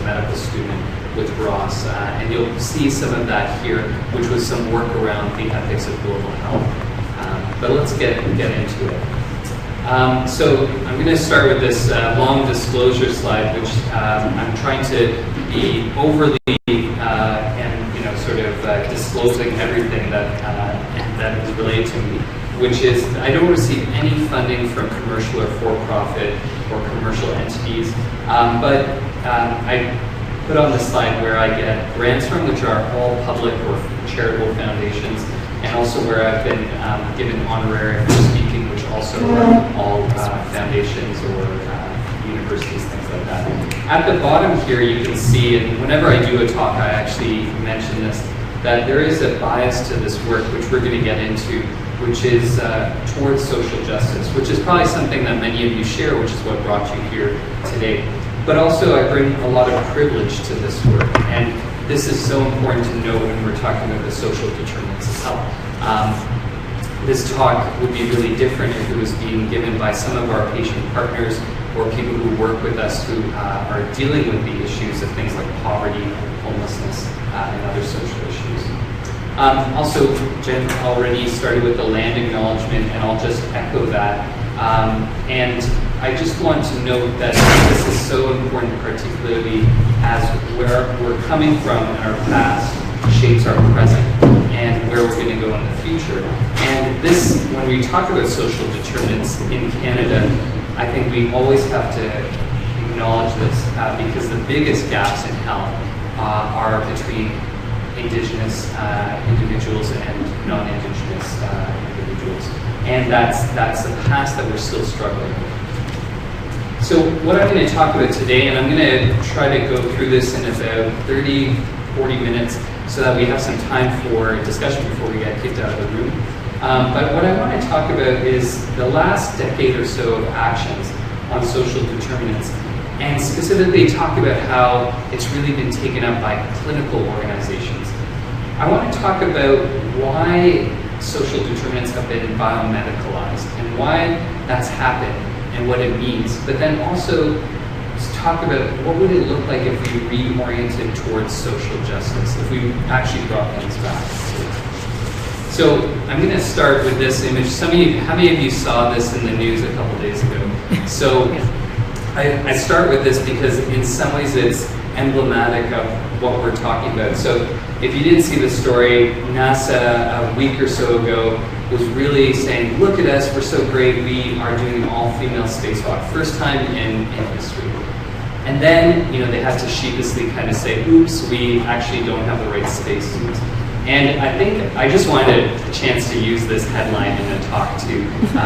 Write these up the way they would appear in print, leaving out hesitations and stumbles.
a medical student with Ross. And you'll see some of that here, which was some work around the ethics of global health. But let's get into it. So I'm going to start with this long disclosure slide, which I'm trying to be overly and sort of disclosing everything that is related to me, which is I don't receive any funding from commercial or for-profit or commercial entities, but I put on the slide where I get grants from, which are all public or charitable foundations, and also where I've been given honorarium for speaking, which also are all foundations or universities, things like that. At the bottom here you can see, and whenever I do a talk I actually mention this, that there is a bias to this work, which we're going to get into, which is towards social justice, which is probably something that many of you share, which is what brought you here today. But also I bring a lot of privilege to this work, and this is so important to know when we're talking about the social determinants of health. This talk would be really different if it was being given by some of our patient partners or people who work with us who are dealing with the issues of things like poverty, homelessness, and other social issues. Also, Jen already started with the land acknowledgement, and I'll just echo that. And I just want to note that this is so important, particularly as where we're coming from in our past shapes our present and where we're going to go in the future. And this, when we talk about social determinants in Canada, I think we always have to acknowledge this because the biggest gaps in health are between Indigenous individuals and non-Indigenous individuals. And that's the past that we're still struggling with. So what I'm going to talk about today, and I'm going to try to go through this in about 30, 40 minutes so that we have some time for discussion before we get kicked out of the room. But what I want to talk about is the last decade or so of actions on social determinants, and specifically talk about how it's really been taken up by clinical organizations. I want to talk about why social determinants have been biomedicalized and why that's happened and what it means, but then also talk about what would it look like if we reoriented towards social justice, if we actually brought things back. So I'm going to start with this image. How many of you saw this in the news a couple days ago? So I start with this because in some ways it's emblematic of what we're talking about. So if you didn't see the story, NASA a week or so ago was really saying, look at us, we're so great, we are doing an all-female spacewalk, first time in history. And then, they had to sheepishly kind of say, oops, we actually don't have the right spacesuits. And I think I just wanted a chance to use this headline in a talk too,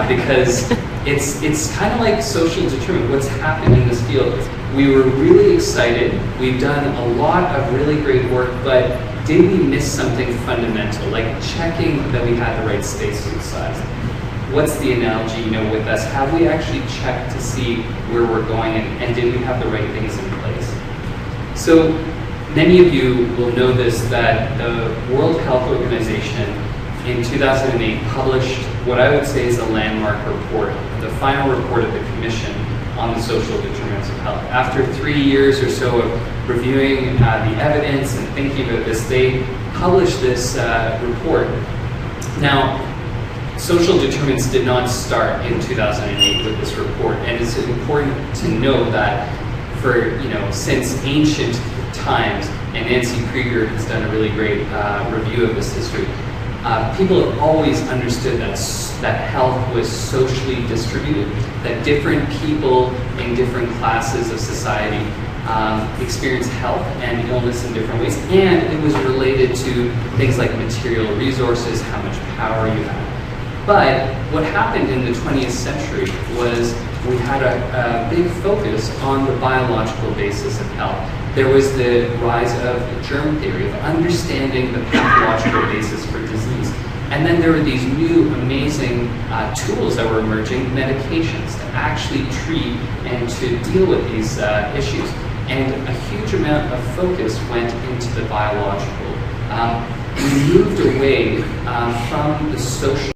because it's kind of like social determinant, what's happened in this field. We were really excited, we've done a lot of really great work, but did we miss something fundamental, like checking that we had the right spacesuit size? What's the analogy, with us? Have we actually checked to see where we're going, and did we have the right things in place? So many of you will know this, that the World Health Organization in 2008 published what I would say is a landmark report, the final report of the Commission on the social determinants of health. After 3 years or so of reviewing the evidence and thinking about this, they published this report. Now, social determinants did not start in 2008 with this report, and it's important to know that for, since ancient times, and Nancy Krieger has done a really great review of this history, people have always understood that health was socially distributed, that different people in different classes of society experience health and illness in different ways, and it was related to things like material resources, how much power you have. But what happened in the 20th century was we had a big focus on the biological basis of health. There was the rise of germ theory, of understanding the pathological basis for disease. And then there were these new amazing tools that were emerging, medications to actually treat and to deal with these issues. And a huge amount of focus went into the biological. We moved away from the social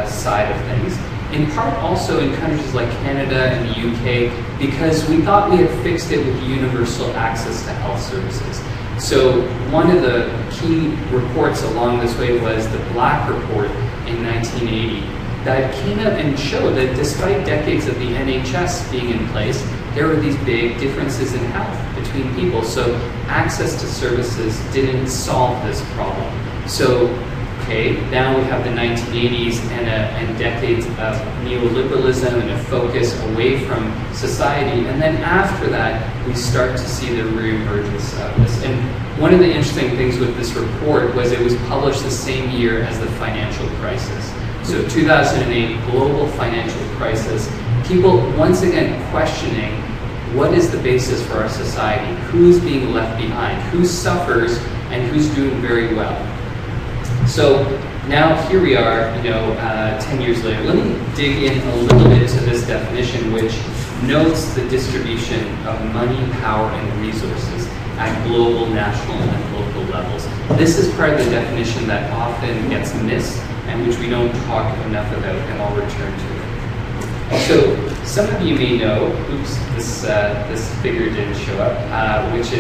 side of things in part also in countries like Canada and the UK, because we thought we had fixed it with universal access to health services. So one of the key reports along this way was the Black Report in 1980 that came out and showed that despite decades of the NHS being in place, there were these big differences in health between people. So access to services didn't solve this problem. So, okay, now we have the 1980s and decades of neoliberalism and a focus away from society. And then after that, we start to see the reemergence of this. And one of the interesting things with this report was it was published the same year as the financial crisis. So 2008, global financial crisis, people once again questioning what is the basis for our society, who's being left behind, who suffers, and who's doing very well. So now here we are, 10 years later. Let me dig in a little bit to this definition, which notes the distribution of money, power, and resources at global, national, and local levels. This is part of the definition that often gets missed and which we don't talk enough about, and I'll return to it. So some of you may know, this figure didn't show up, which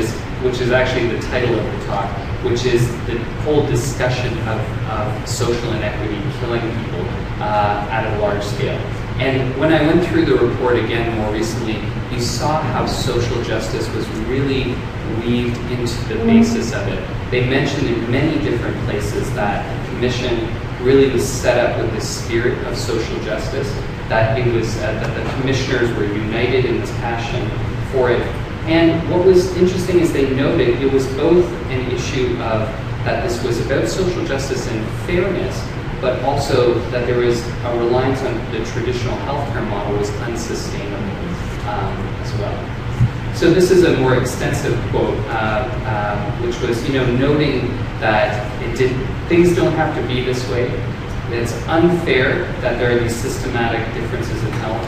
is actually the title of the talk, which is the whole discussion of social inequity killing people at a large scale. And when I went through the report again more recently, you saw how social justice was really weaved into the basis of it. They mentioned in many different places that the commission really was set up with the spirit of social justice, that it was that the commissioners were united in this passion for it. And what was interesting is they noted it was both an issue of that this was about social justice and fairness, but also that there was a reliance on the traditional healthcare model was unsustainable as well. So this is a more extensive quote, which was, noting that things don't have to be this way. It's unfair that there are these systematic differences in health,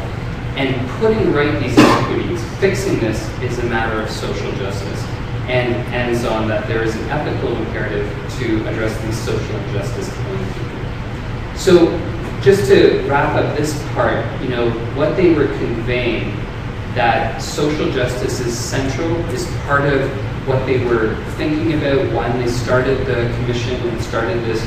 and putting right these inequities, fixing this is a matter of social justice, and ends on that there is an ethical imperative to address these social injustice killing people. So just to wrap up this part, what they were conveying, that social justice is central, is part of what they were thinking about when they started the commission and started this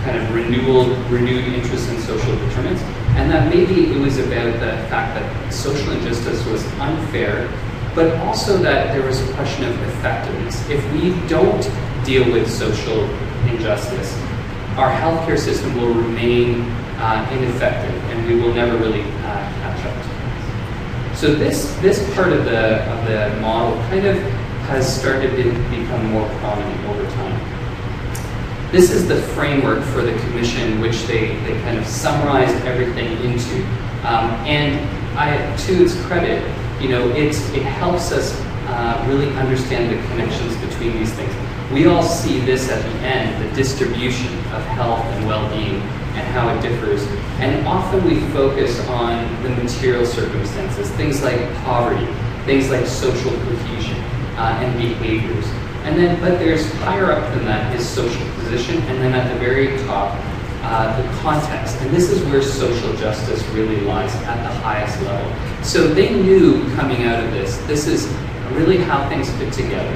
kind of renewed interest in social determinants, and that maybe it was about the fact that social injustice was unfair, but also that there was a question of effectiveness. If we don't deal with social injustice, our healthcare system will remain ineffective, and we will never really catch up. So this part of the model kind of has started to become more prominent over time. This is the framework for the commission, which they kind of summarized everything into. And to its credit, it helps us really understand the connections between these things. We all see this at the end, the distribution of health and well-being and how it differs. And often we focus on the material circumstances, things like poverty, things like social cohesion and behaviors. But there's higher up than that is social position, and then at the very top, the context. And this is where social justice really lies at the highest level. So they knew coming out of this is really how things fit together.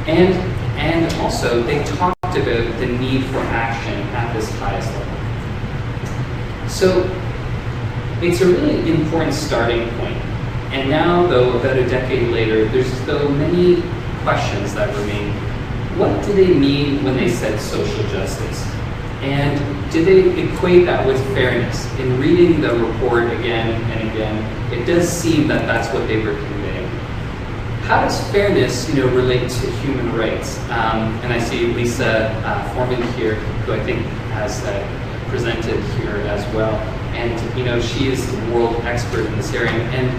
And also they talked about the need for action at this highest level. So it's a really important starting point. And now, though, about a decade later, there's still many questions that remain. What do they mean when they said social justice? And did they equate that with fairness? In reading the report again and again, it does seem that that's what they were conveying. How does fairness, relate to human rights? And I see Lisa Foreman here, who I think has presented here as well. And she is the world expert in this area. And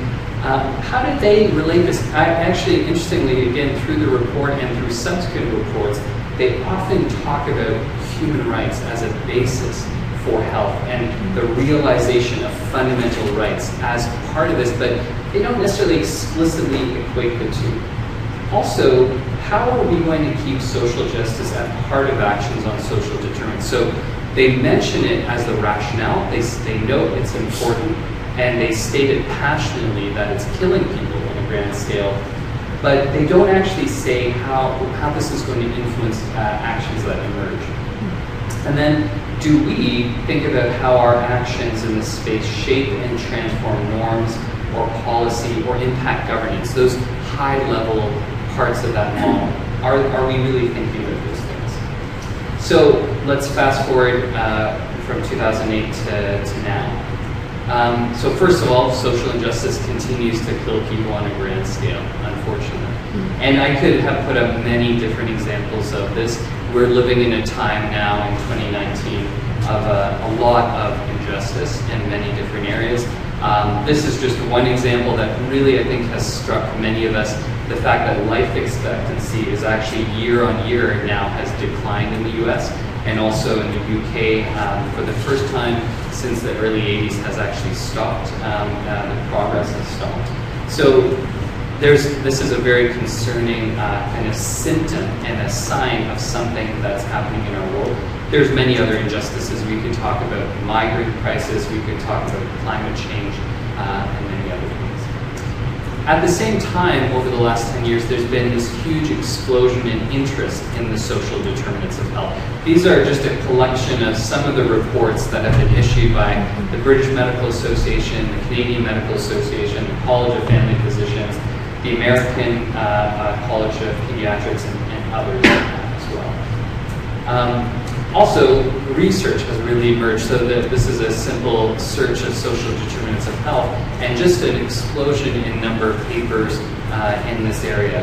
how did they relate this? Actually, interestingly, again, through the report and through subsequent reports, they often talk about human rights as a basis for health and the realization of fundamental rights as part of this, but they don't necessarily explicitly equate the two. Also, how are we going to keep social justice at the heart of actions on social determinants? So They mention it as the rationale, they note it's important, and they state it passionately that it's killing people on a grand scale, but they don't actually say how this is going to influence actions that emerge. And then, do we think about how our actions in this space shape and transform norms or policy or impact governance, those high-level parts of that model? Are we really thinking about those things? So let's fast forward from 2008 to now. So first of all, social injustice continues to kill people on a grand scale, unfortunately. And I could have put up many different examples of this. We're living in a time now in 2019 of a lot of injustice in many different areas. This is just one example that really, I think, has struck many of us. The fact that life expectancy is actually year on year now has declined in the US and also in the UK for the first time since the early 80s has actually stopped. The progress has stopped. So this is a very concerning kind of symptom and a sign of something that's happening in our world. There's many other injustices. We could talk about migrant crisis, we could talk about climate change, and many other things. At the same time, over the last 10 years, there's been this huge explosion in interest in the social determinants of health. These are just a collection of some of the reports that have been issued by the British Medical Association, the Canadian Medical Association, the College of Family Physicians, the American College of Pediatrics, and others as well. Also, research has really emerged, so that this is a simple search of social determinants of health, and just an explosion in number of papers in this area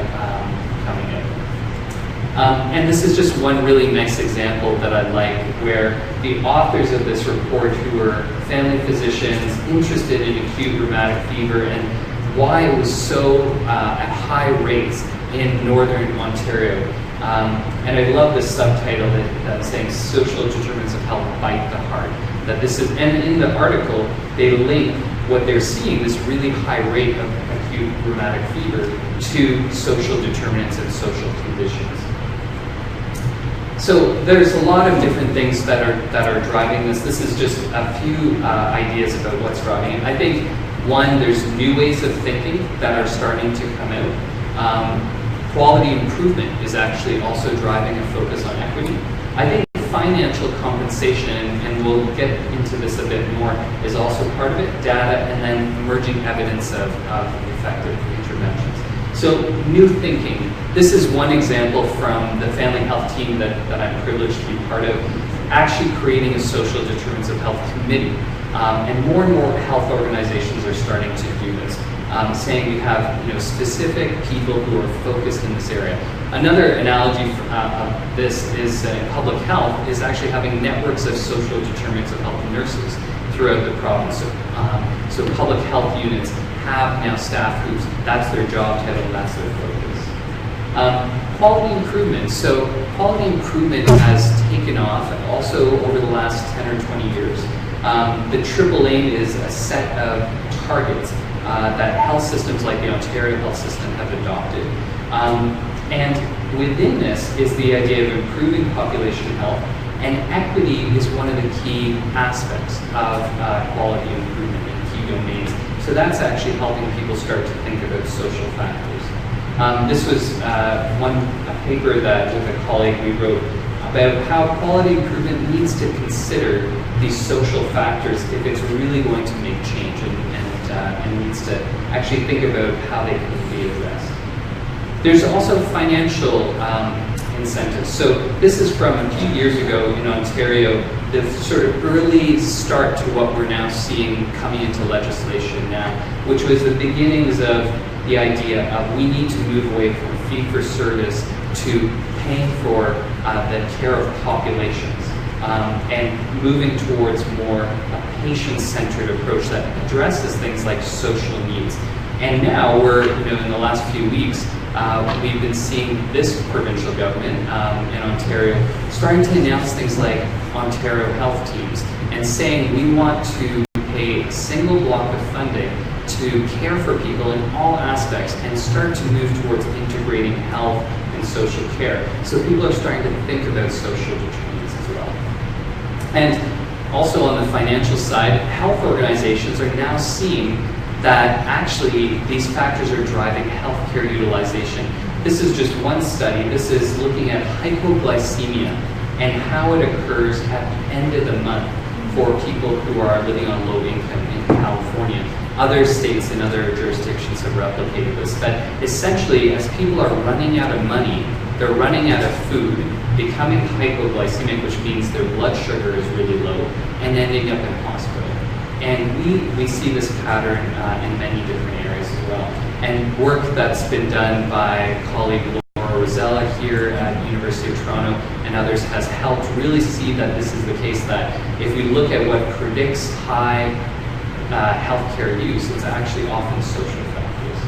coming out. And this is just one really nice example that I like, where the authors of this report, who were family physicians interested in acute rheumatic fever and why it was so at high rates in northern Ontario. And I love this subtitle that's saying social determinants of health bite the heart. That this is, and in the article, they link what they're seeing, this really high rate of acute rheumatic fever, to social determinants and social conditions. So there's a lot of different things that are driving this. This is just a few ideas about what's driving it. I think, one, there's new ways of thinking that are starting to come out. Quality improvement is actually also driving a focus on equity. I think financial compensation, and we'll get into this a bit more, is also part of it, data, and then emerging evidence of effective interventions. So new thinking. This is one example from the family health team that I'm privileged to be part of, actually creating a social determinants of health committee. And more health organizations are starting to do this. Saying we have specific people who are focused in this area. Another analogy of this is public health is actually having networks of social determinants of health nurses throughout the province. So public health units have now staff whose that's their job title, that's their focus. Quality improvement. So quality improvement has taken off also over the last 10 or 20 years. The triple aim is a set of targets that health systems like the Ontario health system have adopted. And within this is the idea of improving population health, and equity is one of the key aspects of quality improvement in key domains. So that's actually helping people start to think about social factors. This was a paper that with a colleague we wrote about how quality improvement needs to consider these social factors if it's really going to make change, and needs to actually think about how they can be addressed. There's also financial incentives. So this is from a few years ago in Ontario, the sort of early start to what we're now seeing coming into legislation now, which was the beginnings of the idea of we need to move away from fee-for-service to paying for the care of populations. And moving towards more a patient-centered approach that addresses things like social needs. And now we're, in the last few weeks, we've been seeing this provincial government in Ontario starting to announce things like Ontario health teams and saying we want to pay a single block of funding to care for people in all aspects and start to move towards integrating health and social care. So people are starting to think about social determinants as well. And also on the financial side, health organizations are now seeing that actually these factors are driving healthcare utilization. This is just one study. This is looking at hypoglycemia and how it occurs at the end of the month for people who are living on low income in California. Other states and other jurisdictions have replicated this, but essentially as people are running out of money, they're running out of food, becoming hypoglycemic, which means their blood sugar is really low, and ending up in hospital. And we see this pattern in many different areas as well. And work that's been done by colleague Laura Rosella here at University of Toronto and others has helped really see that this is the case, that if we look at what predicts high healthcare use, it's actually often social factors.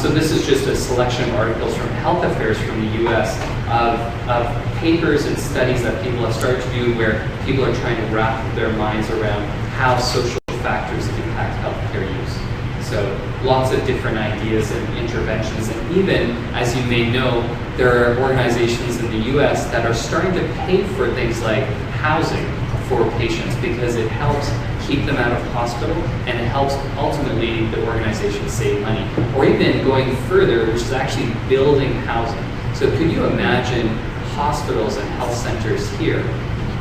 So this is just a selection of articles from Health Affairs from the US of papers and studies that people have started to do where people are trying to wrap their minds around how social factors impact healthcare use. So lots of different ideas and interventions, and even, as you may know, there are organizations in the US that are starting to pay for things like housing for patients because it helps keep them out of hospital and it helps ultimately the organization save money. Or even going further, which is actually building housing. So could you imagine hospitals and health centers here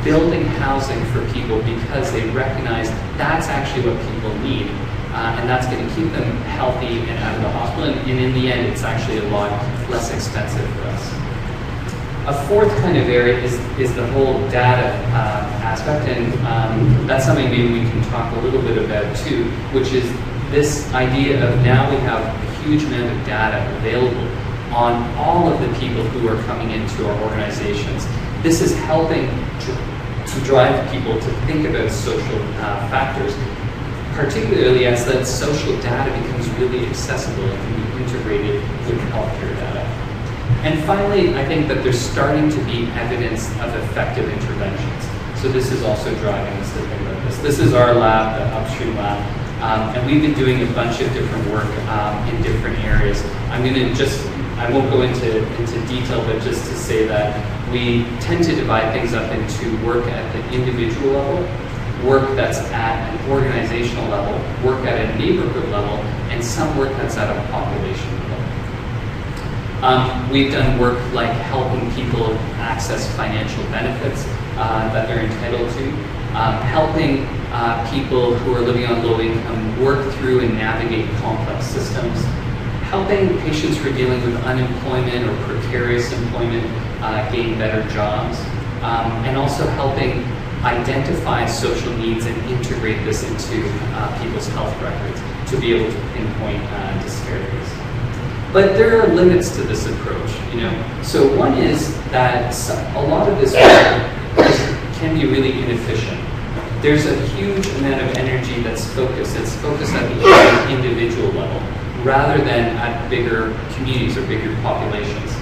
building housing for people because they recognize that's actually what people need, and that's going to keep them healthy and out of the hospital, and in the end it's actually a lot less expensive for us. A fourth kind of area is the whole data aspect, and that's something maybe we can talk a little bit about too, which is this idea of now we have a huge amount of data available on all of the people who are coming into our organizations. This is helping to drive people to think about social factors, particularly as that social data becomes really accessible and can be integrated with healthcare data. And finally, I think that there's starting to be evidence of effective interventions. So this is also driving us to think about this. This is our lab, the Upstream Lab, and we've been doing a bunch of different work in different areas. I won't go into detail, but just to say that we tend to divide things up into work at the individual level, work that's at an organizational level, work at a neighborhood level, and some work that's at a population level. We've done work like helping people access financial benefits that they're entitled to, helping people who are living on low income work through and navigate complex systems, helping patients who are dealing with unemployment or precarious employment gain better jobs, and also helping identify social needs and integrate this into people's health records to be able to pinpoint disparities. But there are limits to this approach, you know. So one is that a lot of this work can be really inefficient. There's a huge amount of energy that's focused. It's focused at the individual level, rather than at bigger communities or bigger populations.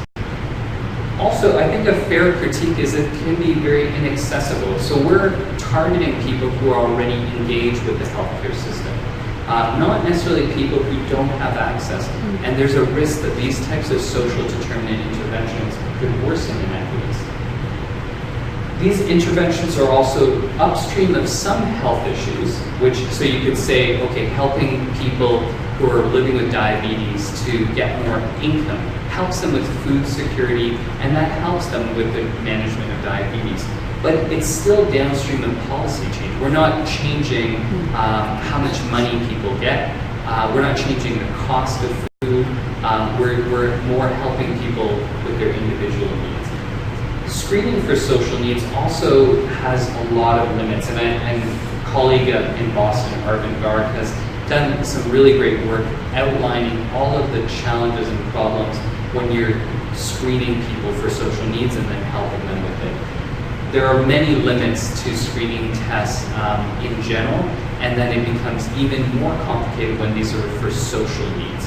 Also, I think a fair critique is it can be very inaccessible. So we're targeting people who are already engaged with the healthcare system, not necessarily people who don't have access. And there's a risk that these types of social determinant interventions could worsen inequities. These interventions are also upstream of some health issues, so you could say, okay, helping people who are living with diabetes to get more income helps them with food security, and that helps them with the management of diabetes. But it's still downstream of policy change. We're not changing how much money people get. We're not changing the cost of food. We're more helping people with their individual needs. Screening for social needs also has a lot of limits, and a colleague in Boston, Arvind Garg, has done some really great work outlining all of the challenges and problems when you're screening people for social needs and then helping them with it. There are many limits to screening tests in general, and then it becomes even more complicated when these are for social needs.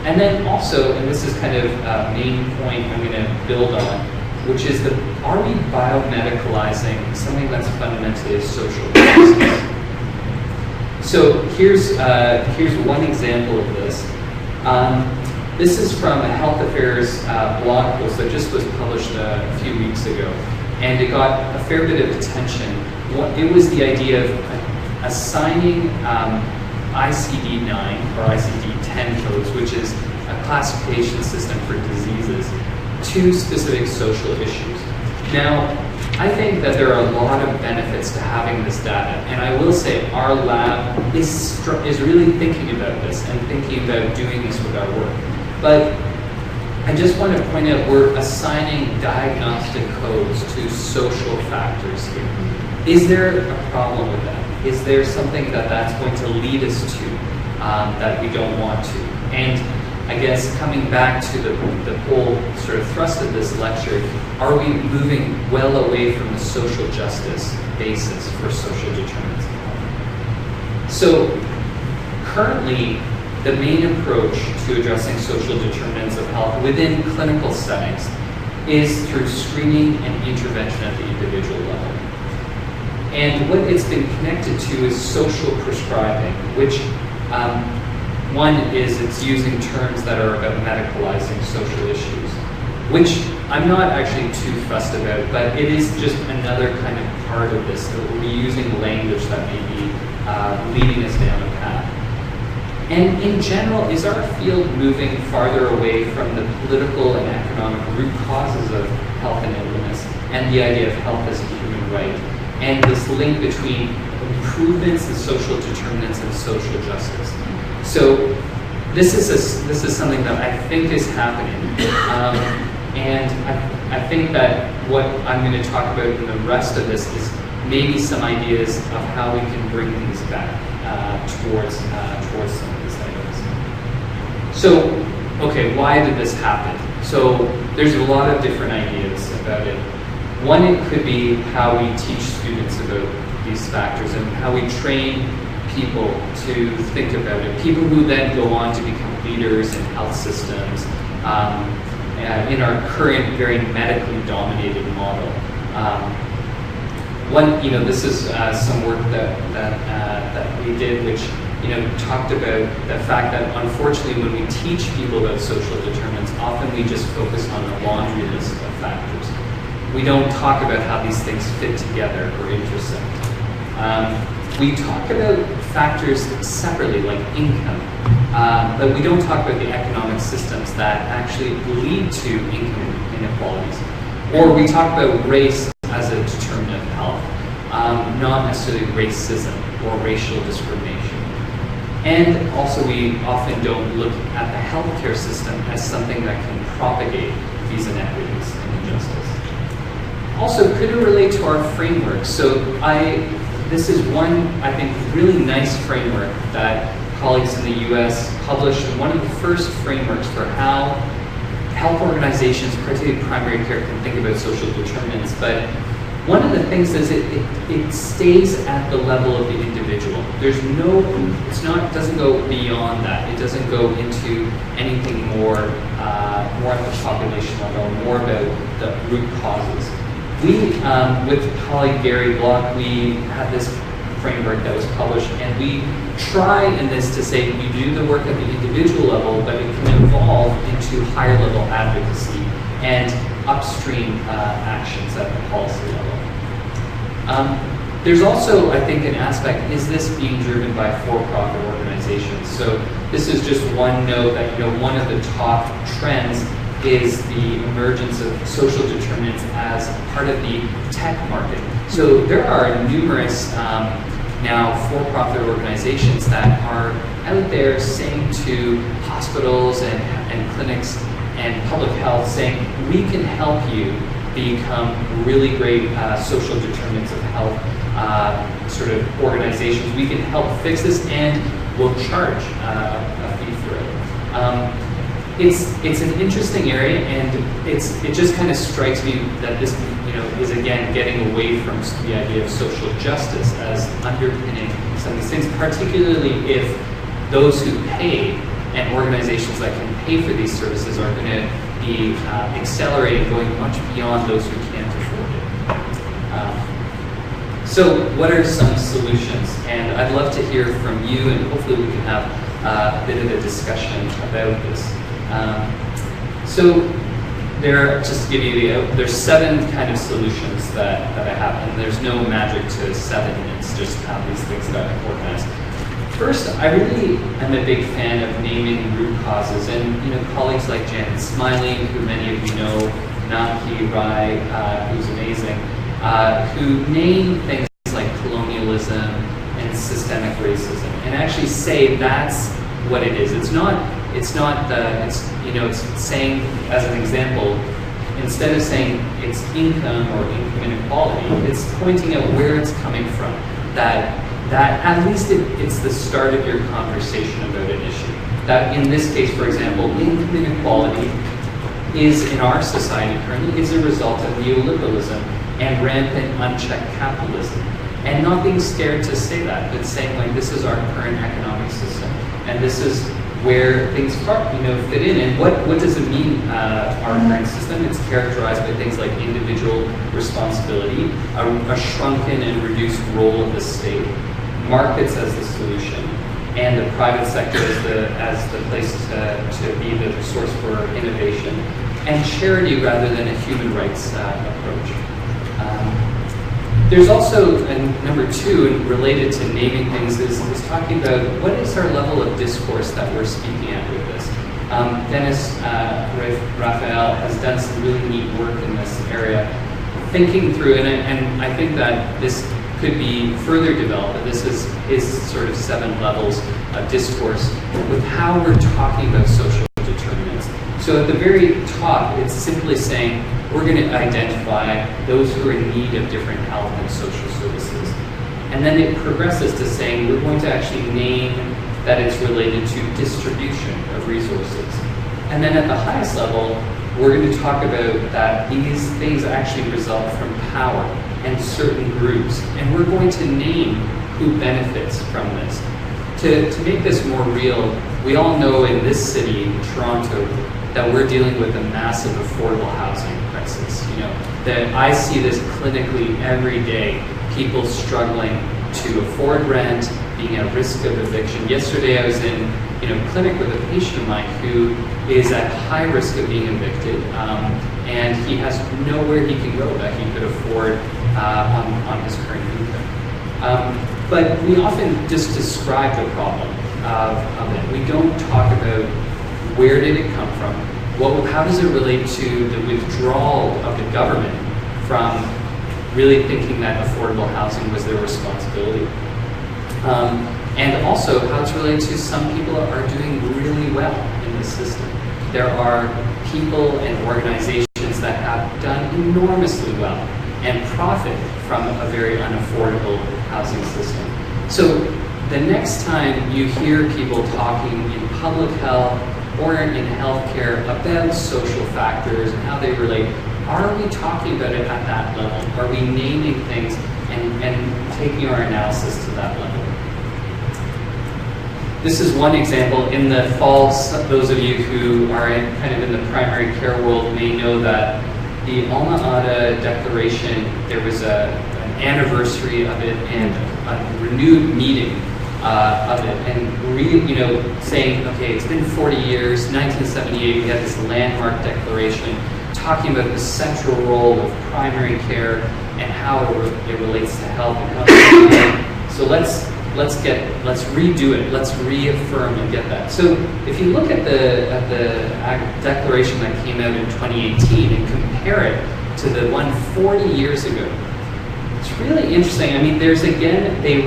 And then also, and this is kind of a main point I'm going to build on, which is that are we biomedicalizing something that's fundamentally a social process? So here's one example of this. This is from a Health Affairs blog post that just was published a few weeks ago. and it got a fair bit of attention. It was the idea of assigning ICD-9 or ICD-10 codes, which is a classification system for diseases, to specific social issues. Now, I think that there are a lot of benefits to having this data, and I will say our lab is really thinking about this and thinking about doing this with our work. But I just want to point out we're assigning diagnostic codes to social factors here. Is there a problem with that? Is there something that's going to lead us to that we don't want to? And I guess coming back to the whole sort of thrust of this lecture, are we moving well away from the social justice basis for social determinants of health? So currently, the main approach to addressing social determinants of health within clinical settings is through screening and intervention at the individual level. And what it's been connected to is social prescribing, which one is it's using terms that are about medicalizing social issues, which I'm not actually too fussed about, but it is just another kind of part of this, that we're using language that may be leading us down a path. And in general, is our field moving farther away from the political and economic root causes of health and illness and the idea of health as a human right, and this link between improvements in social determinants and social justice? So this is something that I think is happening, and I think that what I'm going to talk about in the rest of this is maybe some ideas of how we can bring things back towards some of these items. So, okay, why did this happen? So there's a lot of different ideas about it. One, it could be how we teach students about these factors and how we train people to think about it. People who then go on to become leaders in health systems in our current very medically dominated model. This is some work that we did, which talked about the fact that unfortunately when we teach people about social determinants, often we just focus on the laundry list of factors. We don't talk about how these things fit together or intersect. We talk about factors separately, like income, but we don't talk about the economic systems that actually lead to income inequalities. Or we talk about race as a determinant of health, not necessarily racism or racial discrimination. And also we often don't look at the healthcare system as something that can propagate these inequities and injustice. Also, could it relate to our framework? So this is one, I think, really nice framework that colleagues in the US published, and one of the first frameworks for how health organizations, particularly primary care, can think about social determinants. But one of the things is it stays at the level of the individual. It doesn't go beyond that. It doesn't go into anything more at the population level, more about the root causes. We, with colleague Gary Block, we had this framework that was published, and we try in this to say we do the work at the individual level, but it can evolve into higher level advocacy and upstream actions at the policy level. There's also, I think, an aspect, is this being driven by for-profit organizations? So this is just one note that one of the top trends is the emergence of social determinants as part of the tech market. So there are numerous now for-profit organizations that are out there saying to hospitals and clinics and public health, saying, we can help you become really great social determinants of health sort of organizations. We can help fix this, and we'll charge a fee for it. It's an interesting area, and it just kind of strikes me that this is again getting away from the idea of social justice as underpinning some of these things, particularly if those who pay and organizations that can pay for these services are going to be accelerating, going much beyond those who can't afford it. So what are some solutions? And I'd love to hear from you, and hopefully we can have a bit of a discussion about this. So just to give you there's 7 kind of solutions that I have, and there's no magic to 7. It's just how these things got organized. First, I really am a big fan of naming root causes, and colleagues like Janet Smiley, who many of you know, Naki Rai, who's amazing, who name things like colonialism and systemic racism, and actually say that's what it is. It's saying, as an example, instead of saying it's income or income inequality, it's pointing out where it's coming from. That at least it's the start of your conversation about an issue. That in this case, for example, income inequality is in our society currently is a result of neoliberalism and rampant unchecked capitalism. And not being scared to say that, but saying like this is our current economic system, and this is where things fit in. And what does it mean, our current system? It's characterized by things like individual responsibility, a shrunken and reduced role of the state, markets as the solution, and the private sector as the place to be the source for innovation, and charity rather than a human rights approach. There's also, and number 2, and related to naming things, is talking about what is our level of discourse that we're speaking at with this. Dennis Raphael has done some really neat work in this area, thinking through, and I think that this could be further developed. This is his sort of 7 levels of discourse with how we're talking about social determinants. So at the very top, it's simply saying we're going to identify those who are in need of different health and social services. And then it progresses to saying we're going to actually name that it's related to distribution of resources. And then at the highest level, we're going to talk about that these things actually result from power and certain groups. And we're going to name who benefits from this. To make this more real, we all know in this city, Toronto, that we're dealing with a massive affordable housing crisis. That I see this clinically every day, people struggling to afford rent, being at risk of eviction. Yesterday I was in clinic with a patient of mine who is at high risk of being evicted, and he has nowhere he can go that he could afford on his current income. But we often just describe the problem of it. We don't talk about where did it come from, how does it relate to the withdrawal of the government from really thinking that affordable housing was their responsibility. And also how it's related to some people are doing really well in this system. There are people and organizations that have done enormously well and profit from a very unaffordable housing system. So the next time you hear people talking in public health or in healthcare about social factors and how they relate, are we talking about it at that level? Are we naming things and taking our analysis to that level? This is one example. In the fall, those of you who are kind of in the primary care world may know that the Alma Ata Declaration, there was an anniversary of it and a renewed meeting of it, and saying, okay, it's been 40 years, 1978, we had this landmark declaration talking about the central role of primary care and how it relates to health and health. So let's redo it. Let's reaffirm and get that. So if you look at the declaration that came out in 2018 and compare it to the one 40 years ago, it's really interesting. I mean, they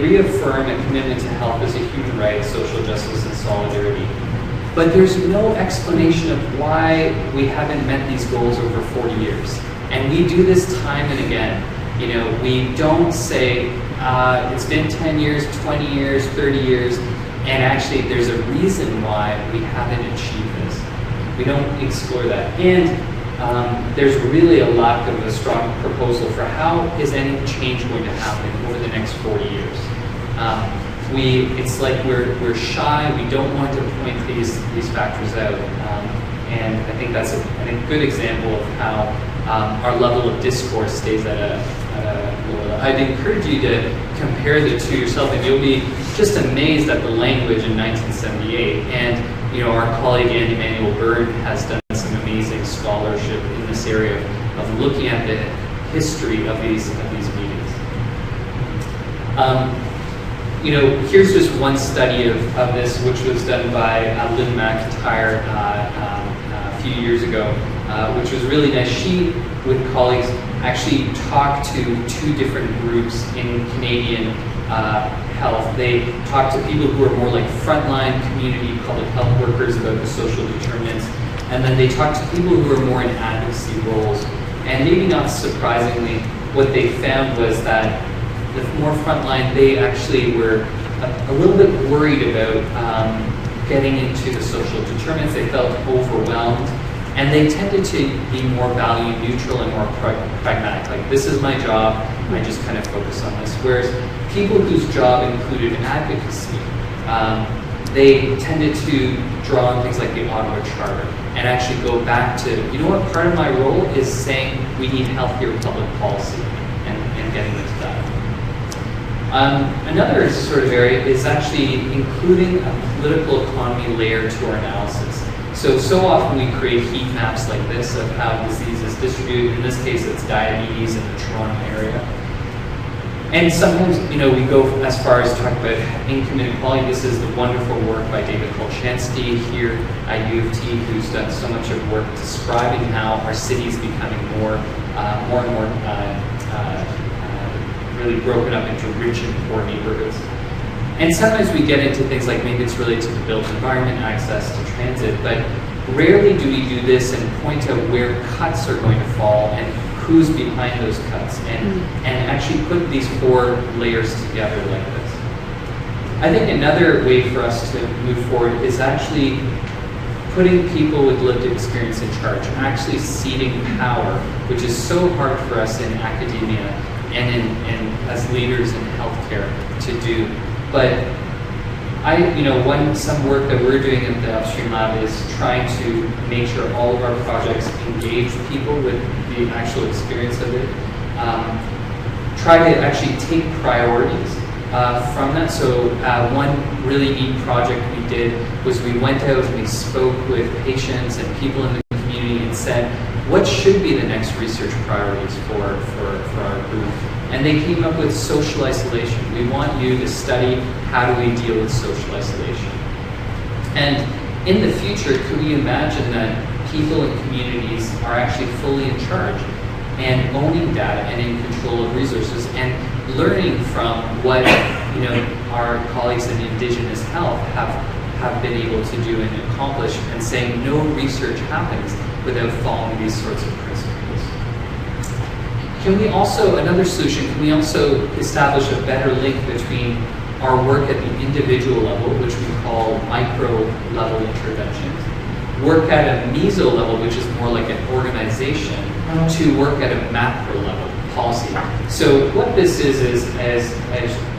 reaffirm a commitment to health as a human right, social justice, and solidarity. But there's no explanation of why we haven't met these goals over 40 years. And we do this time and again. We don't say, it's been 10 years, 20 years, 30 years, and actually there's a reason why we haven't achieved this. We don't explore that. And there's really a lack of a strong proposal for how is any change going to happen over the next 40 years. It's like we're shy, we don't want to point these factors out. And I think that's a good example of how our level of discourse stays at a lower level. I'd encourage you to compare the two yourself, and you'll be just amazed at the language in 1978. And our colleague Andy Manuel Byrne has done some amazing amazing scholarship in this area of looking at the history of these meetings. You know, here's just one study of this, which was done by Lynn McIntyre a few years ago, which was really nice. She, with colleagues, actually talked to 2 different groups in Canadian health. They talked to people who are more like frontline community public health workers about the social determinants, and then they talked to people who are more in advocacy roles. And maybe not surprisingly, what they found was that the more frontline, they actually were a little bit worried about getting into the social determinants. They felt overwhelmed, and they tended to be more value neutral and more pragmatic. Like, this is my job, I just kind of focus on this. Whereas people whose job included advocacy, they tended to draw on things like the Ottawa Charter and actually go back to, you know what, part of my role is saying we need healthier public policy and getting this done. Another sort of area is actually including a political economy layer to our analysis. So often we create heat maps like this of how disease is distributed. In this case, it's diabetes in the Toronto area. And sometimes, you know, we go as far as talk about income inequality. This is the wonderful work by David Kolchansky here at U of T, who's done so much of work describing how our city is becoming more and more really broken up into rich and poor neighborhoods. And sometimes we get into things like maybe it's related to the built environment, access to transit, but rarely do we do this and point out where cuts are going to fall and who's behind those cuts, and actually put these 4 layers together like this. I think another way for us to move forward is actually putting people with lived experience in charge, actually ceding power, which is so hard for us in academia and as leaders in healthcare to do. But some work that we're doing at the Upstream Lab is trying to make sure all of our projects engage people with the actual experience of it. Try to actually take priorities from that. So one really neat project we did was we went out and we spoke with patients and people in the community and said, what should be the next research priorities for our group? And they came up with social isolation. We want you to study how do we deal with social isolation. And in the future, could we imagine that people in communities are actually fully in charge and owning data and in control of resources and learning from what our colleagues in Indigenous health have been able to do and accomplish, and saying no research happens without following these sorts of principles. Can we also establish a better link between our work at the individual level, which we call micro-level interventions, work at a meso level, which is more like an organization, to work at a macro level, policy. So what this is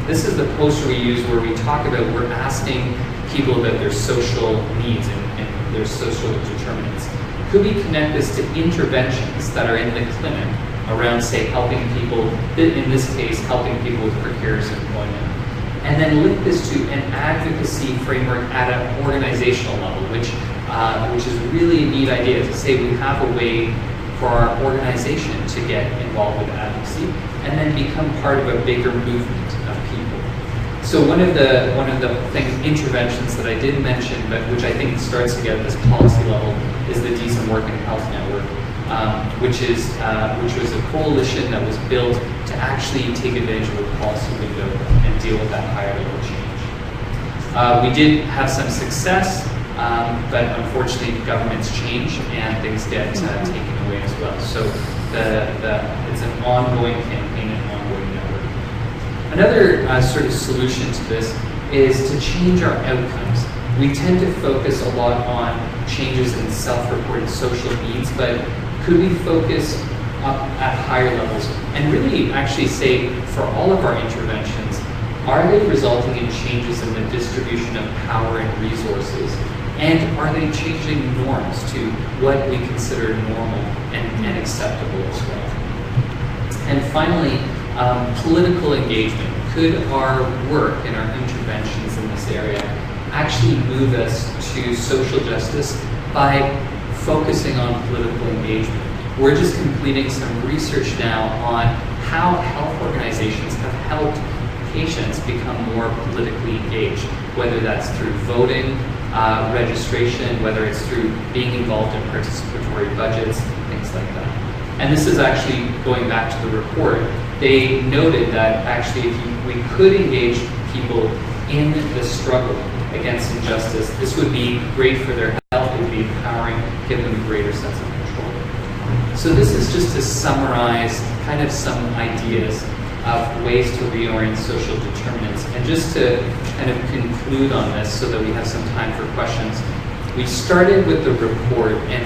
this is the poster we use where we talk about, we're asking people about their social needs and their social determinants. Could we connect this to interventions that are in the clinic around, say, helping people, in this case, helping people with precarious employment? And then link this to an advocacy framework at an organizational level, which is really a neat idea, to say we have a way for our organization to get involved with advocacy and then become part of a bigger movement of people. So one of the interventions that I did mention, but which I think starts to get at this policy level, is the Decent Work and Health Network, which was a coalition that was built to actually take advantage of a policy window and deal with that higher level change. We did have some success, but unfortunately governments change and things get taken away as well. So it's an ongoing campaign and ongoing network. Another sort of solution to this is to change our outcomes. We tend to focus a lot on changes in self-reported social needs, but could we focus up at higher levels and really actually say, for all of our interventions, are they resulting in changes in the distribution of power and resources? And are they changing norms to what we consider normal and acceptable as well? And finally, political engagement. Could our work and our interventions in this area actually move us to social justice by focusing on political engagement. We're just completing some research now on how health organizations have helped patients become more politically engaged, whether that's through voting, registration, whether it's through being involved in participatory budgets, things like that. And this is actually going back to the report. They noted that actually if we could engage people in the struggle against injustice, this would be great for their health, it would be empowering, give them a greater sense of control. So this is just to summarize kind of some ideas of ways to reorient social determinants. And just to kind of conclude on this so that we have some time for questions, we started with the report and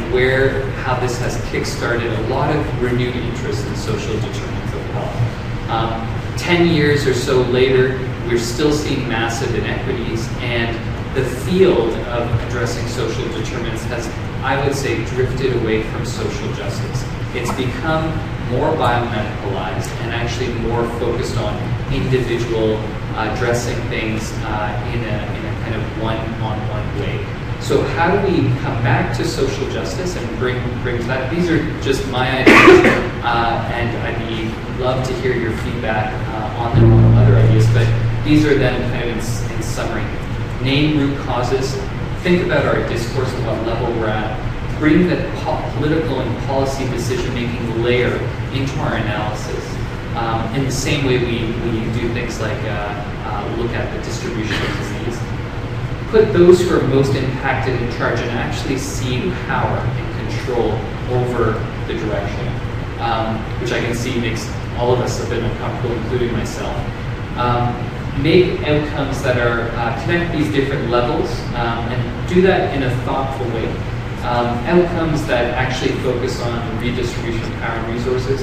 how this has kick-started a lot of renewed interest in social determinants of health. 10 years or so later, we're still seeing massive inequities, and the field of addressing social determinants has, I would say, drifted away from social justice. It's become more biomedicalized and actually more focused on individual addressing things in a kind of one-on-one way. So how do we come back to social justice and bring that? These are just my ideas, and I'd love to hear your feedback on them or other ideas, but these are then kind of in summary. Name root causes, think about our discourse and what level we're at, bring the political and policy decision-making layer into our analysis. In the same way we do things like look at the distribution of disease. Put those who are most impacted in charge and actually see power and control over the direction, which I can see makes all of us a bit uncomfortable, including myself. Make outcomes that are, connect these different levels and do that in a thoughtful way. Outcomes that actually focus on redistribution of power and resources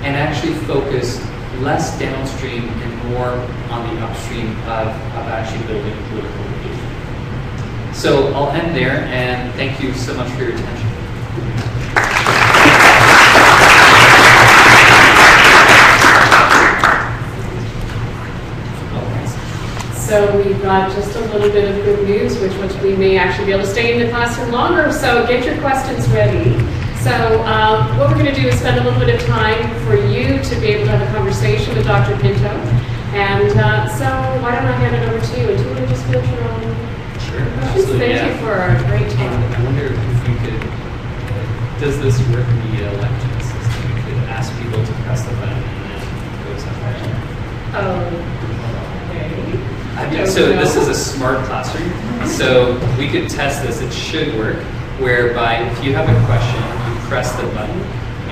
and actually focus less downstream and more on the upstream of actually building political engagement. So I'll end there, and thank you so much for your attention. So we've got just a little bit of good news, which we may actually be able to stay in the classroom longer, so get your questions ready. So what we're going to do is spend a little bit of time for you to be able to have a conversation with Dr. Pinto. And so why don't I hand it over to you? And do you want to just build your own? Sure, absolutely. Thank you for our great talk. I wonder if you could, does this work in the election system? You could ask people to press the button and then it goes up there. Okay. So this is a smart classroom, so we could test this. It should work, whereby if you have a question, you press the button,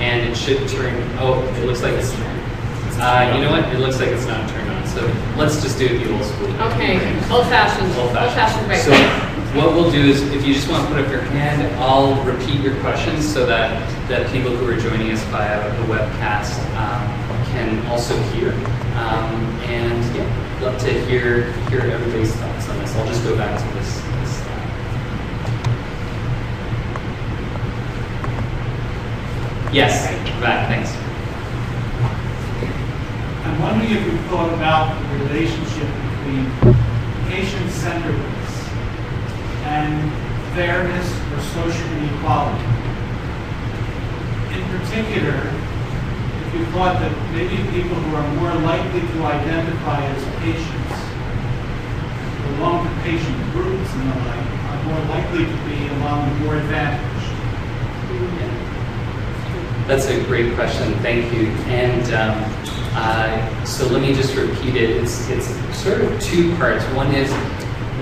and it should turn. Oh, it looks like it's. You know what? It looks like it's not turned on. So let's just do it the old school. Okay, old-fashioned. Old-fashioned way. So what we'll do is, if you just want to put up your hand, I'll repeat your questions so that people who are joining us via the webcast can also hear. And yeah, love to hear everybody's thoughts on this. I'll just go back to this slide. Yes, back. Thanks. I'm wondering if you've thought about the relationship between patient-centeredness and fairness or social inequality. In particular, if you thought that maybe people who are more likely to identify as patients, belong to patient groups and the like, are more likely to be among the more advantaged. That's a great question. Thank you. And so let me just repeat it. It's sort of two parts. One is,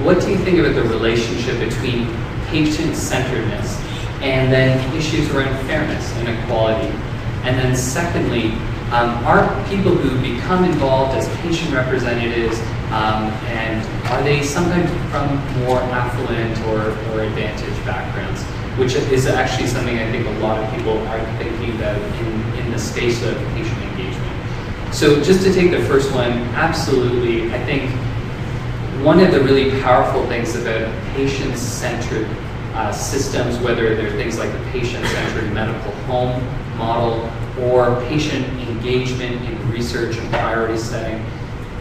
what do you think about the relationship between patient-centeredness and then issues around fairness and equality? And then secondly, are people who become involved as patient representatives, and are they sometimes from more affluent or advantaged backgrounds? Which is actually something I think a lot of people are thinking about in the space of patient engagement. So just to take the first one, absolutely, I think one of the really powerful things about patient-centered systems, whether they're things like the patient-centered medical home model or patient engagement in research and priority setting,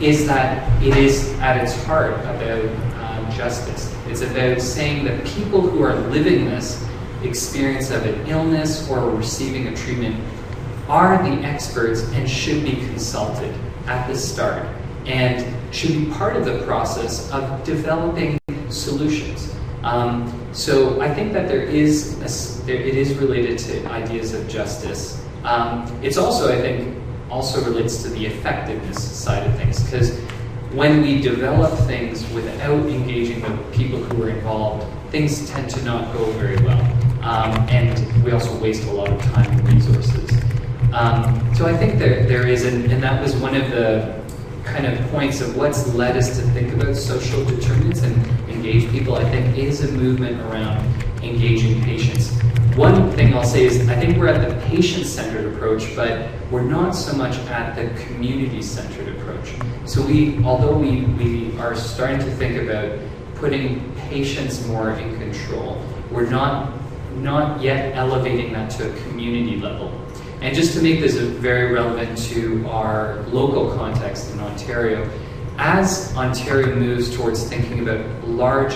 is that it is at its heart about justice. It's about saying that people who are living this experience of an illness or receiving a treatment are the experts and should be consulted at the start and should be part of the process of developing solutions. So I think that it is related to ideas of justice. It's also, I think, also relates to the effectiveness side of things, because when we develop things without engaging the people who are involved, things tend to not go very well. And we also waste a lot of time and resources. So I think there is, and that was one of the kind of points of what's led us to think about social determinants and engage people, I think, is a movement around engaging patients. One thing I'll say is I think we're at the patient-centered approach, but we're not so much at the community-centered approach. So although we are starting to think about putting patients more in control, we're not yet elevating that to a community level. And just to make this very relevant to our local context in Ontario, as Ontario moves towards thinking about large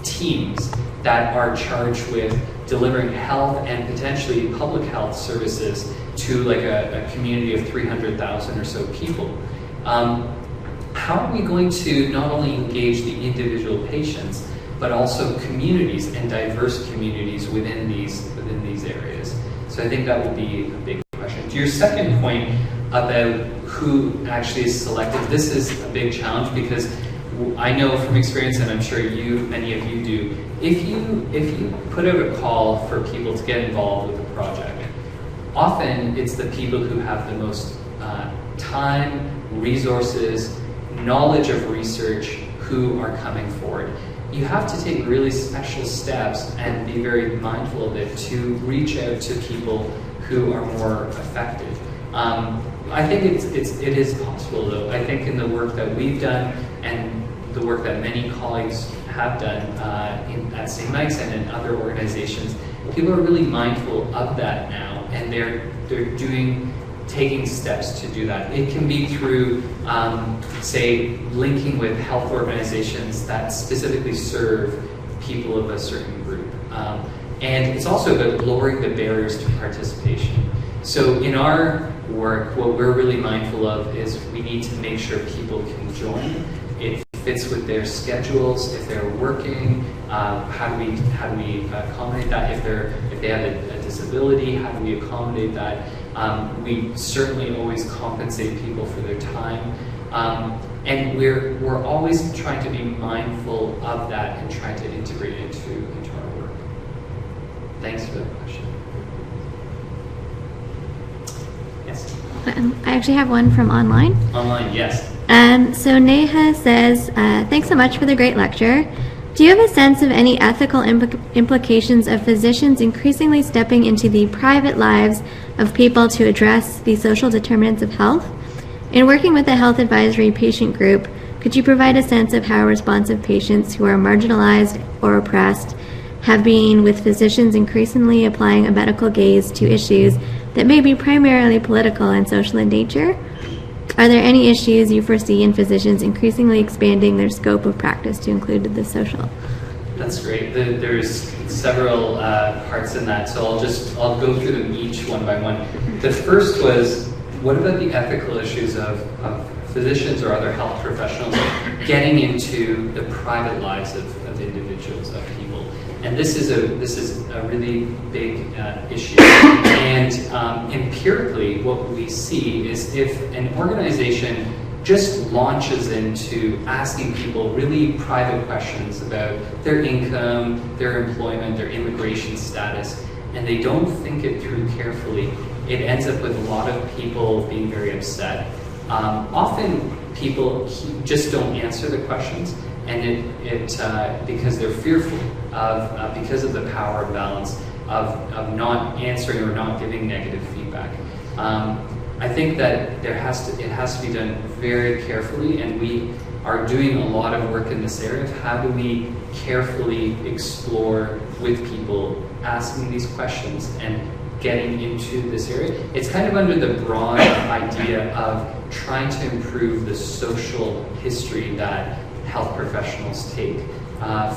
teams that are charged with delivering health and potentially public health services to like a community of 300,000 or so people, how are we going to not only engage the individual patients, but also communities and diverse communities within these areas? So I think that will be a big question. To your second point about who actually is selected, this is a big challenge because I know from experience, and I'm sure many of you do, if you put out a call for people to get involved with a project, often it's the people who have the most time, resources, knowledge of research who are coming forward. You have to take really special steps and be very mindful of it to reach out to people who are more effective. I think it is possible, though. I think in the work that we've done and the work that many colleagues have done at St. Mike's and in other organizations, people are really mindful of that now, and they're taking steps to do that. It can be through, say, linking with health organizations that specifically serve people of a certain group. And it's also about lowering the barriers to participation. So in our work, what we're really mindful of is we need to make sure people can join. It fits with their schedules. If they're working, how do we accommodate that? If they have a disability, how do we accommodate that? We certainly always compensate people for their time, and we're always trying to be mindful of that and trying to integrate it into our work. Thanks for the question. Yes. I actually have one from online. Online, yes. So Neha says, thanks so much for the great lecture. Do you have a sense of any ethical implications of physicians increasingly stepping into the private lives of people to address the social determinants of health? In working with the health advisory patient group, could you provide a sense of how responsive patients who are marginalized or oppressed have been with physicians increasingly applying a medical gaze to issues that may be primarily political and social in nature? Are there any issues you foresee in physicians increasingly expanding their scope of practice to include the social? That's great. There's several parts in that, so I'll go through them each one by one. The first was, what about the ethical issues of physicians or other health professionals getting into the private lives of individuals, of people? And this is a really big issue. And empirically, what we see is if an organization just launches into asking people really private questions about their income, their employment, their immigration status, and they don't think it through carefully, it ends up with a lot of people being very upset. Often people just don't answer the questions, and because they're fearful of because of the power imbalance of not answering or not giving negative feedback. I think that it has to be done very carefully, and we are doing a lot of work in this area of how do we carefully explore with people asking these questions and getting into this area. It's kind of under the broad idea of trying to improve the social history that health professionals take.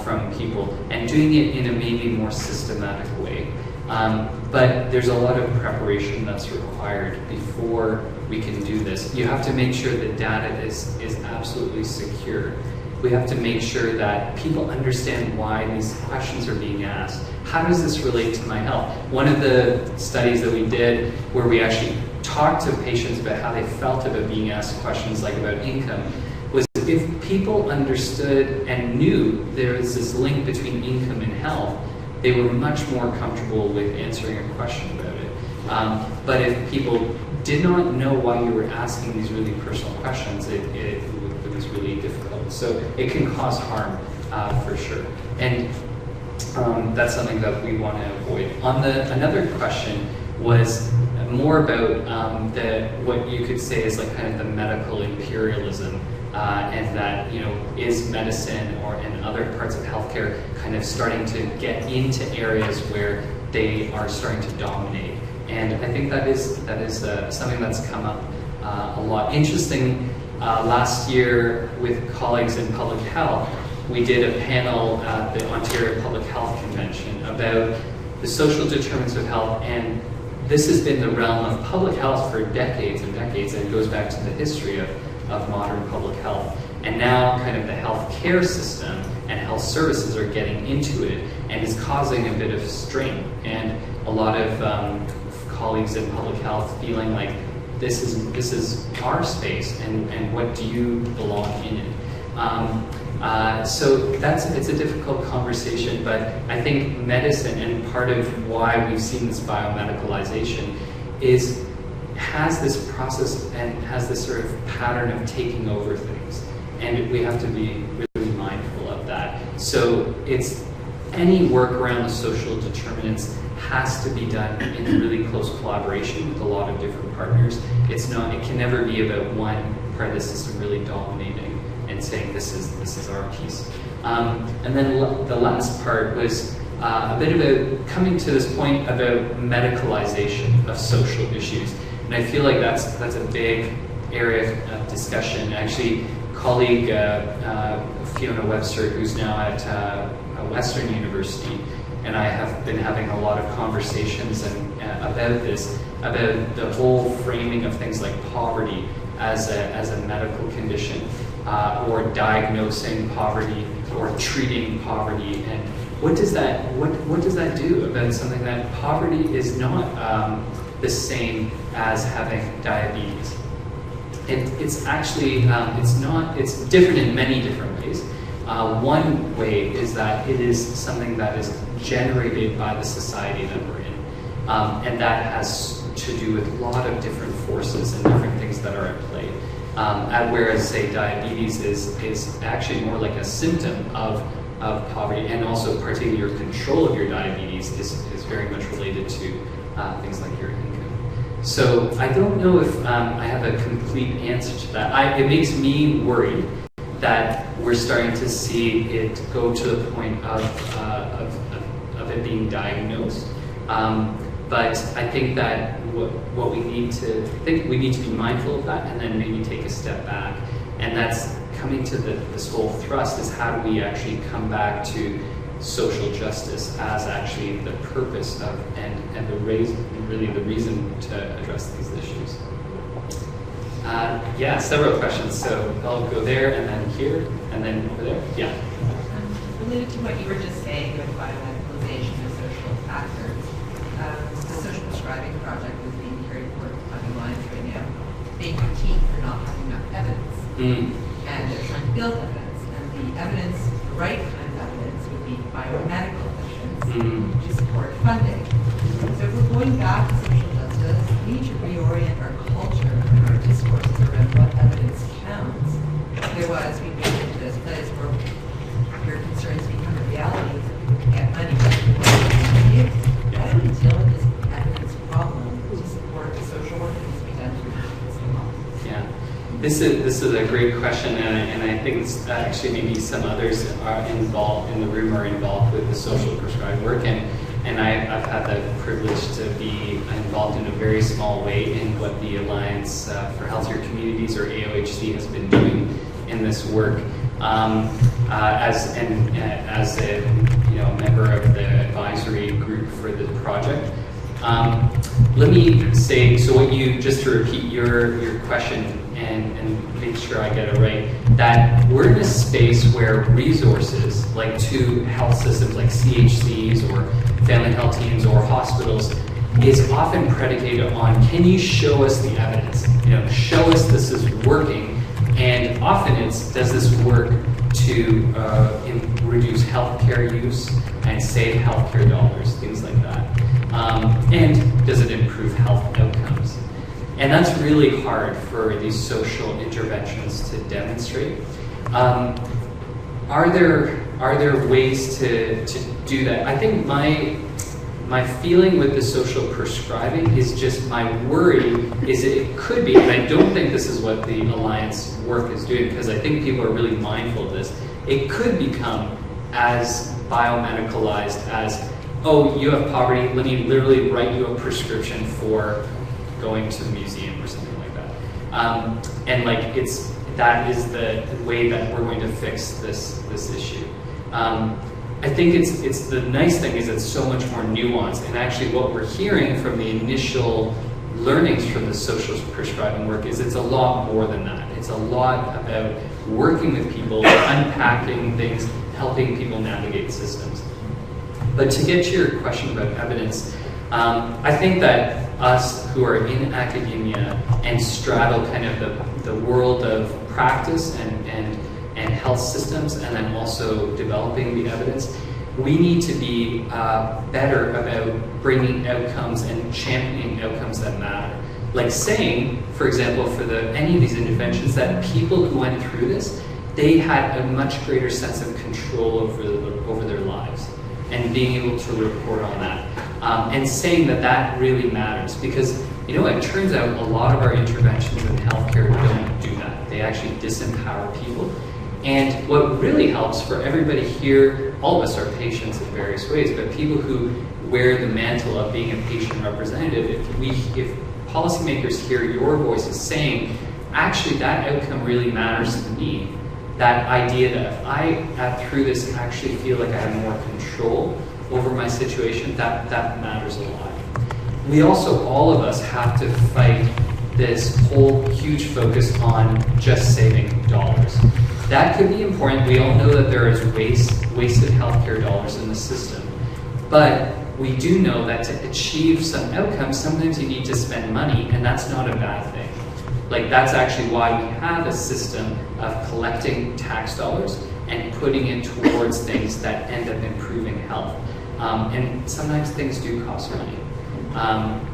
from people, and doing it in a maybe more systematic way. But there's a lot of preparation that's required before we can do this. You have to make sure the data is absolutely secure. We have to make sure that people understand why these questions are being asked. How does this relate to my health? One of the studies that we did where we actually talked to patients about how they felt about being asked questions like about income was if people understood and knew there was this link between income and health, they were much more comfortable with answering a question about it. But if people did not know why you were asking these really personal questions, it was really difficult. So it can cause harm for sure. And that's something that we want to avoid. Another question was more about what you could say is like kind of the medical imperialism, and that, you know, is medicine or and other parts of healthcare kind of starting to get into areas where they are starting to dominate. And I think that is something that's come up a lot. Interesting, last year with colleagues in public health, we did a panel at the Ontario Public Health Convention about the social determinants of health, and this has been the realm of public health for decades and decades, and it goes back to the history of modern public health. And now kind of the healthcare system and health services are getting into it and is causing a bit of strain. And a lot of colleagues in public health feeling like this is our space, and what do you belong in it? So it's a difficult conversation, but I think medicine, and part of why we've seen this biomedicalization, has this process and has this sort of pattern of taking over things. And we have to be really mindful of that. So it's any work around the social determinants has to be done in really close collaboration with a lot of different partners. It can never be about one part of the system really dominating and saying this is our piece. And then the last part was a bit about coming to this point about medicalization of social issues. And I feel like that's a big area of discussion. Actually, colleague Fiona Webster, who's now at Western University, and I have been having a lot of conversations about this, about the whole framing of things like poverty as a medical condition, or diagnosing poverty or treating poverty, and what does that do about something that poverty is not the same as having diabetes. It's actually it's different in many different ways. One way is that it is something that is generated by the society that we're in, and that has to do with a lot of different forces and different things that are at play. Whereas, say, diabetes is actually more like a symptom of poverty, and also particularly your control of your diabetes is very much related to things like your income. So I don't know if I have a complete answer to that. It makes me worried that we're starting to see it go to the point of it being diagnosed. But I think that what we need to be mindful of that, and then maybe take a step back. And that's coming to this whole thrust is how do we actually come back to social justice as actually the purpose of and the reason to address these issues. Yeah, several questions. So I'll go there and then here and then over there. Yeah. Related to what you were just saying with biomedicalization of social factors, the social prescribing project is being carried forward on lines right now, being critiqued for not having enough evidence. And they're trying to build evidence. And the evidence, the right kind of evidence, would be biomedical evidence to support funding. So if we're going back to social justice, we need to reorient our culture and our discourses around what evidence counts. Otherwise, we move into this place where your concerns become a reality, so people can get money. How do we deal with this evidence problem to support the social work that needs to be done through the Yeah. This is a great question, and I think it's actually maybe some others are involved in the room are involved with the social prescribed work, and I've had the privilege to be involved in a very small way in what the Alliance for Healthier Communities, or AOHC, has been doing in this work. as a member of the advisory group for the project. Let me say, so what you, just to repeat your question and make sure I get it right, that we're in a space where resources, like to health systems like CHCs or family health teams or hospitals, is often predicated on, can you show us the evidence? Show us this is working, and often it's, does this work to reduce healthcare use and save healthcare dollars, things like that. And does it improve health outcomes? And that's really hard for these social interventions to demonstrate. Are there ways to do that? I think my feeling with the social prescribing is just, my worry is it could be, and I don't think this is what the Alliance work is doing, because I think people are really mindful of this, it could become as biomedicalized as, oh, you have poverty, let me literally write you a prescription for going to the museum or something like that. And like, that is the way that we're going to fix this issue. I think it's the nice thing is it's so much more nuanced, and actually what we're hearing from the initial learnings from the social prescribing work is it's a lot more than that. It's a lot about working with people, unpacking things, helping people navigate systems. But to get to your question about evidence, I think that us who are in academia and straddle kind of the world of practice and health systems, and then also developing the evidence, we need to be better about bringing outcomes and championing outcomes that matter. Like saying, for example, for any of these interventions, that people who went through this, they had a much greater sense of control over their lives, and being able to report on that. And saying that really matters, because it turns out a lot of our interventions in healthcare don't do that. They actually disempower people. And what really helps for everybody here, all of us are patients in various ways, but people who wear the mantle of being a patient representative, if policymakers hear your voices saying, actually that outcome really matters to me, that idea that if I, through this, actually feel like I have more control over my situation, that matters a lot. We also, all of us, have to fight this whole huge focus on just saving dollars. That could be important. We all know that there is wasted healthcare dollars in the system. But we do know that to achieve some outcomes, sometimes you need to spend money, and that's not a bad thing. Like, that's actually why we have a system of collecting tax dollars and putting it towards things that end up improving health. And sometimes things do cost money.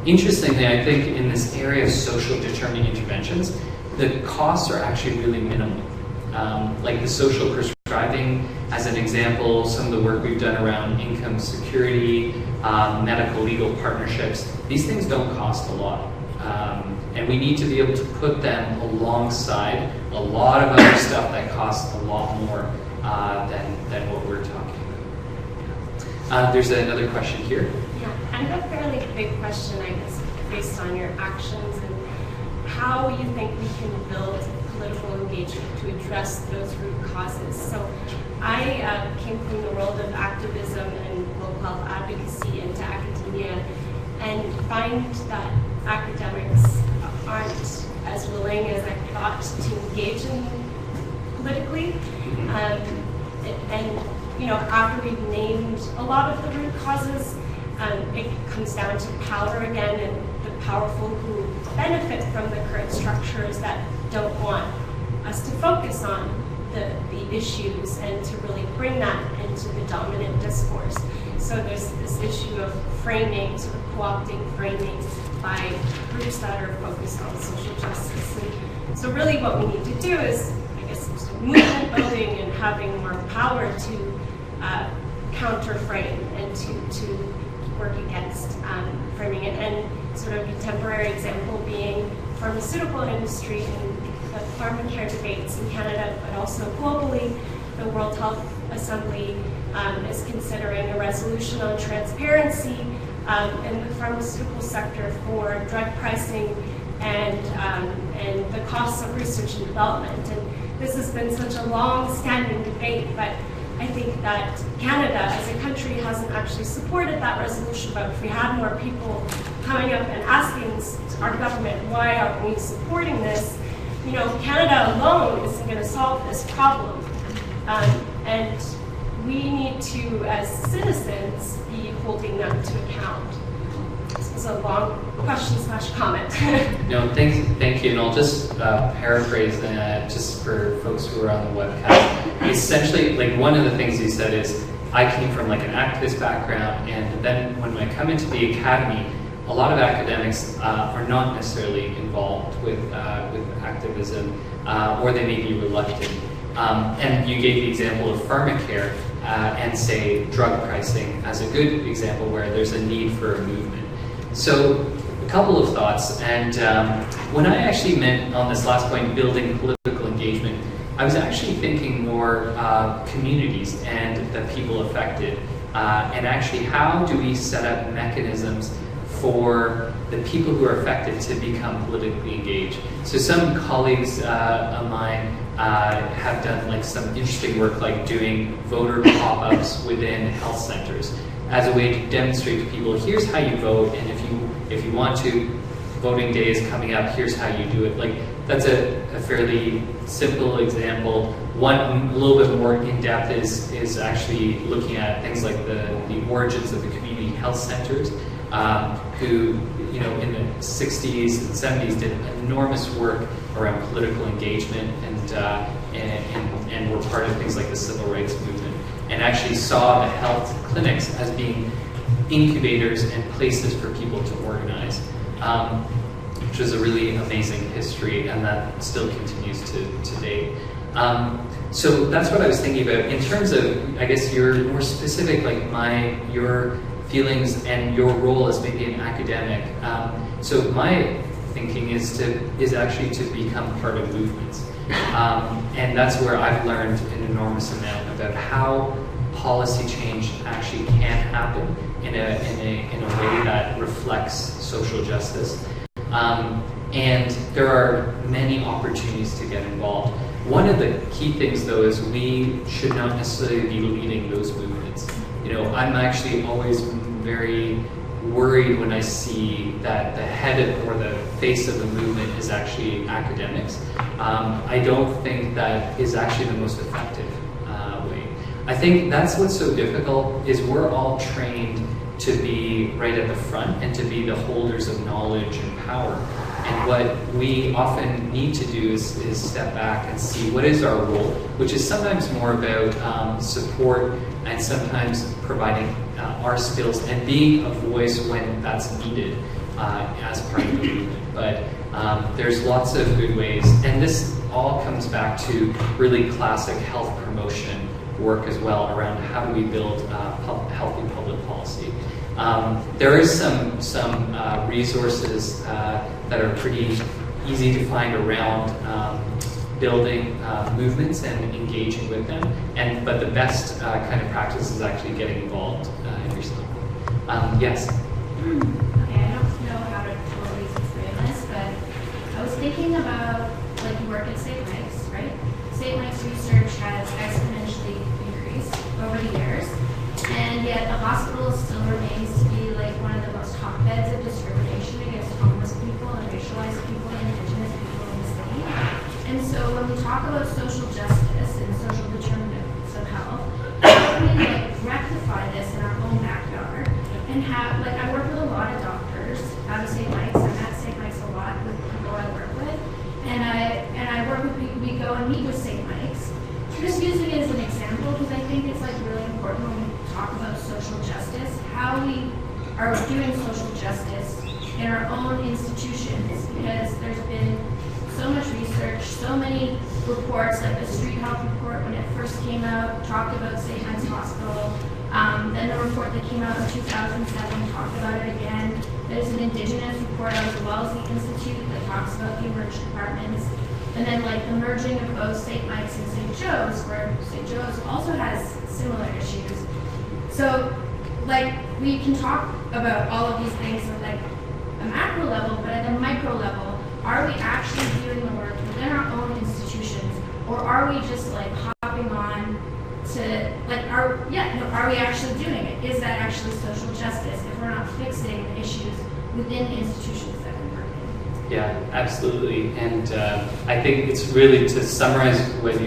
Interestingly, I think in this area of social determining interventions, the costs are actually really minimal. Like the social prescribing, as an example, some of the work we've done around income security, medical legal partnerships, these things don't cost a lot. And we need to be able to put them alongside a lot of other stuff that costs a lot more than what we're talking about. There's another question here. Yeah, I have a fairly big question, I guess, based on your actions and how you think we can build political engagement to address those root causes. So I came from the world of activism and global health advocacy into academia, and find that academics aren't as willing as I thought to engage in politically. And after we've named a lot of the root causes, it comes down to power again, and the powerful who benefit from the current structures that don't want us to focus on the issues and to really bring that into the dominant discourse. So there's this issue of framing, sort of co-opting framing by groups that are focused on social justice. And so really what we need to do is, I guess, movement building and having more power to counter-frame and to work against framing it. And sort of a temporary example being pharmaceutical industry and the pharmacare debates in Canada, but also globally. The World Health Assembly is considering a resolution on transparency in the pharmaceutical sector for drug pricing and the costs of research and development. And this has been such a long-standing debate, but I think that Canada as a country hasn't actually supported that resolution. But if we had more people coming up and asking our government, why aren't we supporting this? You know, Canada alone isn't going to solve this problem. And we need to, as citizens, be holding them to account. This was a long question/comment. No, thank you. And I'll just paraphrase just for folks who are on the webcast. Essentially, like one of the things you said is, I came from like an activist background, and then when I come into the academy, a lot of academics are not necessarily involved with activism, or they may be reluctant. And you gave the example of pharmacare and say drug pricing as a good example where there's a need for a movement. So a couple of thoughts, and when I actually meant on this last point, building political engagement, I was actually thinking more communities and the people affected, and actually how do we set up mechanisms for the people who are affected to become politically engaged. So some colleagues of mine have done like some interesting work, like doing voter pop-ups within health centers as a way to demonstrate to people, here's how you vote, and if you want to, voting day is coming up, here's how you do it. Like that's a fairly simple example. One a little bit more in-depth is actually looking at things like the origins of the community health centers, who, you know, in the 60s and 70s did enormous work around political engagement and were part of things like the civil rights movement, and actually saw the health clinics as being incubators and places for people to organize, which was a really amazing history, and that still continues to date. So that's what I was thinking about. In terms of, I guess, your more specific, like your feelings and your role as maybe an academic. So my thinking is actually to become part of movements. And that's where I've learned an enormous amount about how policy change actually can happen in a way that reflects social justice. And there are many opportunities to get involved. One of the key things, though, is we should not necessarily be leading those movements. You know, I'm actually always very worried when I see that the head of, or the face of the movement is actually academics. I don't think that is actually the most effective way. I think that's what's so difficult, is we're all trained to be right at the front and to be the holders of knowledge and power. And what we often need to do is step back and see what is our role, which is sometimes more about support and sometimes providing our skills and being a voice when that's needed as part of the movement. But there's lots of good ways, and this all comes back to really classic health promotion work as well, around how do we build healthy public policy. There is some resources that are pretty easy to find around building movements and engaging with them, but the best kind of practice is actually getting involved yourself. Yes? Okay, I don't know how to totally explain this, but I was thinking about, like, you work at St. Mike's, right? St. Mike's research has exponentially increased over the years, and yet the hospital still remains to be like one of the most hotbeds of discrimination against homeless people and racialized people and indigenous people in the city. And so when we talk about social justice and social determinants of health, how can we like rectify this in our own backyard and have, like, I work with a lot of doctors out of St. Mike's. I'm at St. Mike's a lot with people I work with, and I work with people, we go and meet with St. Mike's. I'm just using it as an example because I think it's like really important when we talk about social justice, how we are doing social justice in our own institutions, because there's been so much research, so many reports, like the Street Health report when it first came out talked about St. Mike's Hospital. Then the report that came out in 2007 talked about it again. There's an Indigenous report out of the Wellesley Institute that talks about the emerged departments. And then like the merging of both St. Mike's and St. Joe's, where St. Joe's also has similar issues. So like we can talk about all of these things at like a macro level, but at the micro level, are we actually doing the work within our own institutions, or are are we just like hopping on to, like, are we actually doing it? Is that actually social justice if we're not fixing the issues within the institutions that we work in? Yeah, absolutely. And I think it's really, to summarize what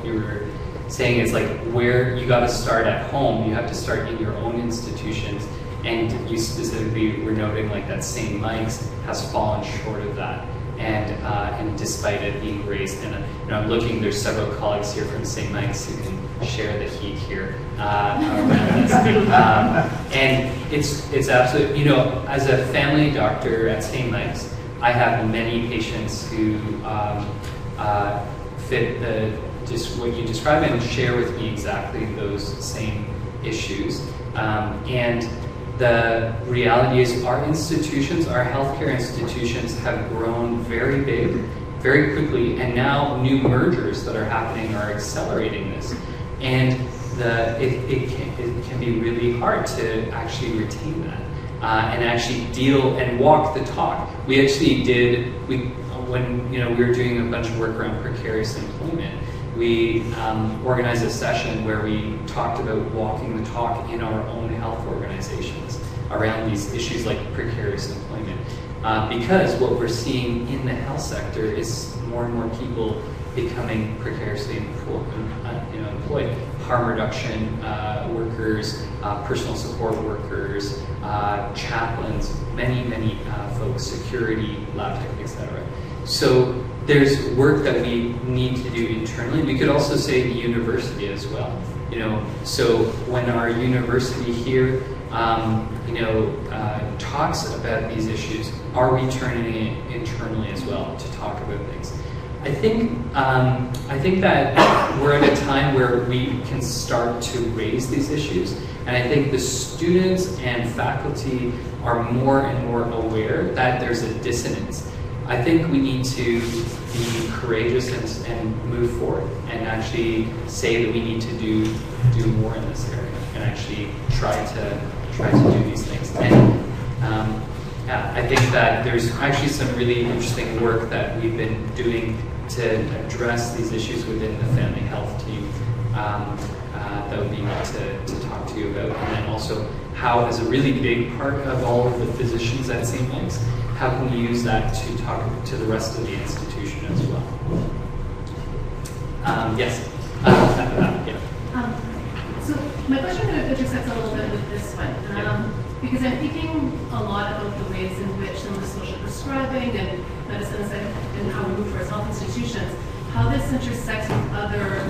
you were saying, is like where you got to start at home. You have to start in your own institutions. And you specifically were noting like that St. Mike's has fallen short of that. And despite it being raised, and I'm looking, there's several colleagues here from St. Mike's who can share the heat here around this. And it's absolutely, as a family doctor at St. Mike's, I have many patients who fit just what you describe and share with me exactly those same issues. And the reality is our institutions, our healthcare institutions, have grown very big, very quickly, and now new mergers that are happening are accelerating this. And it can be really hard to actually retain that and actually deal and walk the talk. We actually when we were doing a bunch of work around precarious employment, we organized a session where we talked about walking the talk in our own health organizations around these issues like precarious employment. Because what we're seeing in the health sector is more and more people becoming precariously employed. Harm reduction workers, personal support workers, chaplains, many folks, security, lab tech, etc. So there's work that we need to do internally. We could also say the university as well. So when our university here, talks about these issues, are we turning it internally as well to talk about things? I think that we're at a time where we can start to raise these issues, and I think the students and faculty are more and more aware that there's a dissonance. I think we need to be courageous and move forward and actually say that we need to do more in this area and actually try to do these things. And I think that there's actually some really interesting work that we've been doing to address these issues within the family health team that would be neat to talk to you about. And then also how, as a really big part of all of the physicians at St. Mike's, how can we use that to talk to the rest of the institution as well? Yes. So my question kind of intersects a little bit with this one, because I'm thinking a lot about the ways in which some of the social prescribing and medicine and how we move towards health institutions, how this intersects with other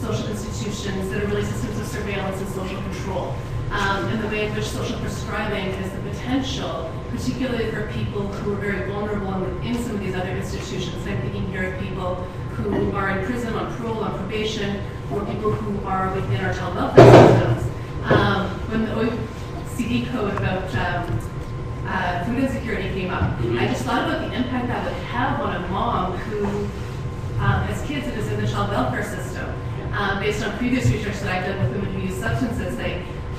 social institutions that are really systems of surveillance and social control. And the way in which social prescribing has the potential, particularly for people who are very vulnerable within some of these other institutions. I'm thinking here of people who are in prison, on parole, on probation, or people who are within our child welfare systems. When the OECD code about food insecurity came up, I just thought about the impact that would have on a mom who has kids and is in the child welfare system. Based on previous research that I've done with women who use substances,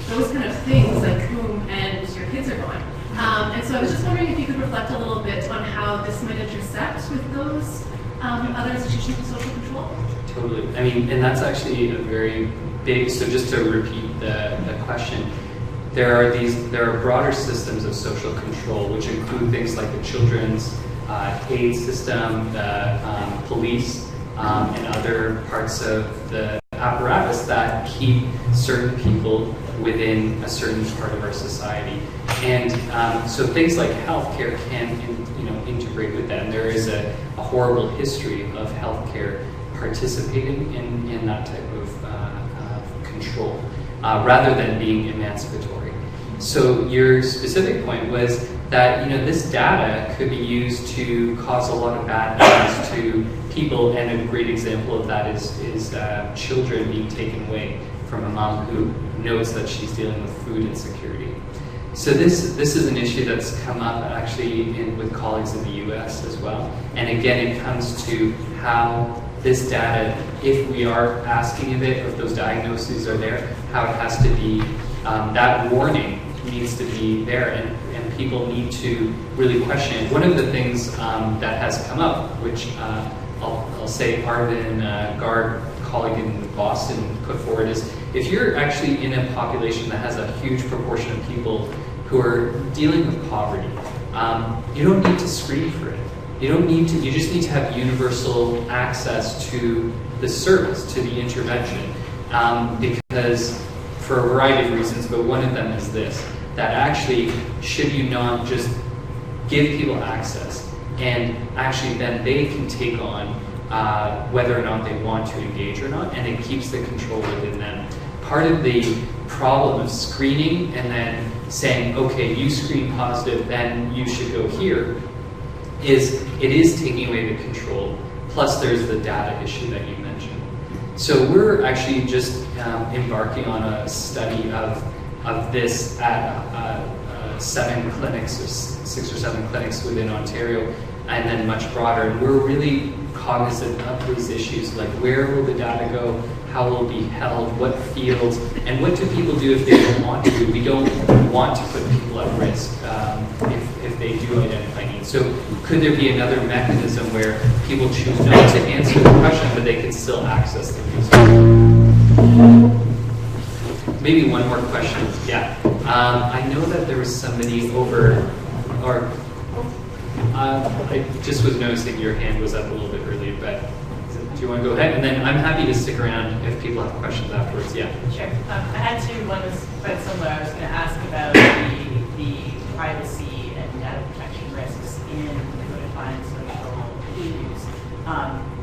those kind of things, like whom and your kids are going. And so I was just wondering if you could reflect a little bit on how this might intersect with those other institutions of social control. Totally. I mean, and that's actually a very big, so just to repeat the question, there are broader systems of social control, which include things like the children's aid system, the police, and other parts of the apparatus that keep certain people within a certain part of our society. And so things like healthcare can integrate with that. And there is a horrible history of healthcare participating in that type of control, rather than being emancipatory. So your specific point was that this data could be used to cause a lot of bad things to people, and a great example of that is children being taken away from a mom who knows that she's dealing with food insecurity. So this is an issue that's come up actually with colleagues in the U.S. as well. And again, it comes to how this data, if we are asking of it, or if those diagnoses are there, how it has to be, that warning needs to be there, and people need to really question it. One of the things that has come up, which I'll say Arvin Gard, colleague in Boston, put forward is, if you're actually in a population that has a huge proportion of people who are dealing with poverty, you don't need to screen for it. You don't need to, you just need to have universal access to the service, to the intervention, because for a variety of reasons, but one of them is this, that actually, should you not just give people access, and actually then they can take on whether or not they want to engage or not, and it keeps the control within them. Part of the problem of screening and then saying, okay, you screen positive, then you should go here, is it is taking away the control. Plus there's the data issue that you mentioned. So we're actually just embarking on a study of this at 7 clinics, or 6 or 7 clinics within Ontario, and then much broader. And we're really cognizant of these issues, like where will the data go, how will it be held, what fields, and what do people do if they don't want to? We don't want to put people at risk if they do identify needs. So could there be another mechanism where people choose not to answer the question, but they can still access the resources? Maybe one more question. Yeah. I know that there was somebody over, or I just was noticing your hand was up a little bit earlier, but do you want to go ahead? And then I'm happy to stick around if people have questions afterwards. Yeah. Sure. I had two. One was quite similar. I was going to ask about the privacy and data protection risks in codifying social issues.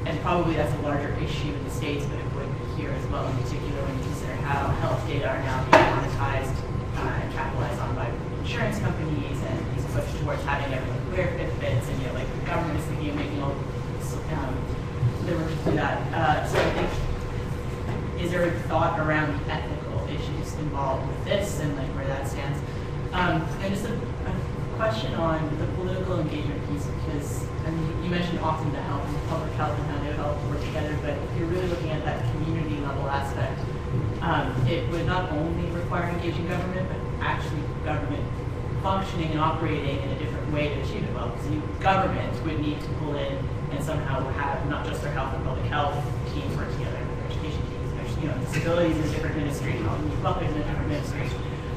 And probably that's a larger issue in the States, but it would here as well, in particular when you consider how health data are now being monetized and capitalized on by insurance companies, and these push towards having everyone wear Fitbits, and like the government is thinking of making all liberty to do that. So I think, is there a thought around the ethical issues involved with this and like where that stands? And just a question on the political engagement piece, because I mean, you mentioned often the health and public health and how they all work together, but if you're really looking at that community level aspect, it would not only require engaging government, but actually government functioning and operating in a different way to achieve it well. Because government would need to pull in and somehow have not just their health and public health teams work together, but their education teams, there's disabilities in different ministries, health and welfare in different ministries.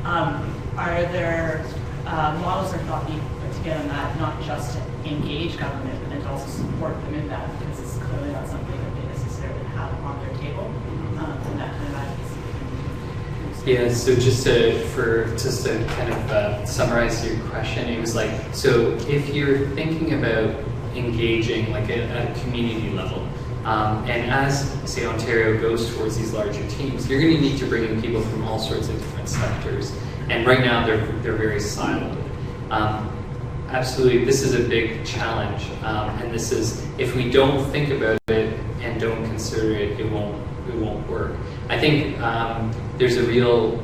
Are there models or thought being put together on that, not just to engage government, but then to also support them in that, because it's clearly not something that they necessarily have on their table, and that kind of advocacy. Yeah, so just to kind of summarize your question, it was like, so if you're thinking about engaging like at a community level, and as, say, Ontario goes towards these larger teams, you're going to need to bring in people from all sorts of different sectors. And right now, they're very siloed. Absolutely, this is a big challenge. And this is, if we don't think about it and don't consider it, it won't work. I think there's a real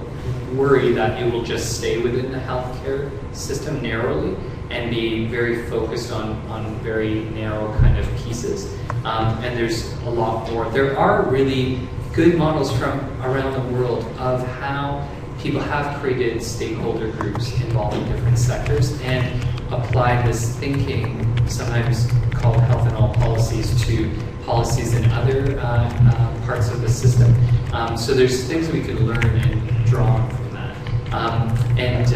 worry that it will just stay within the healthcare system narrowly and be very focused on very narrow kind of pieces. And there's a lot more. There are really good models from around the world of how people have created stakeholder groups involved in different sectors and applied this thinking, sometimes called health and all policies, to policies in other parts of the system. So there's things we could learn and draw on from that. And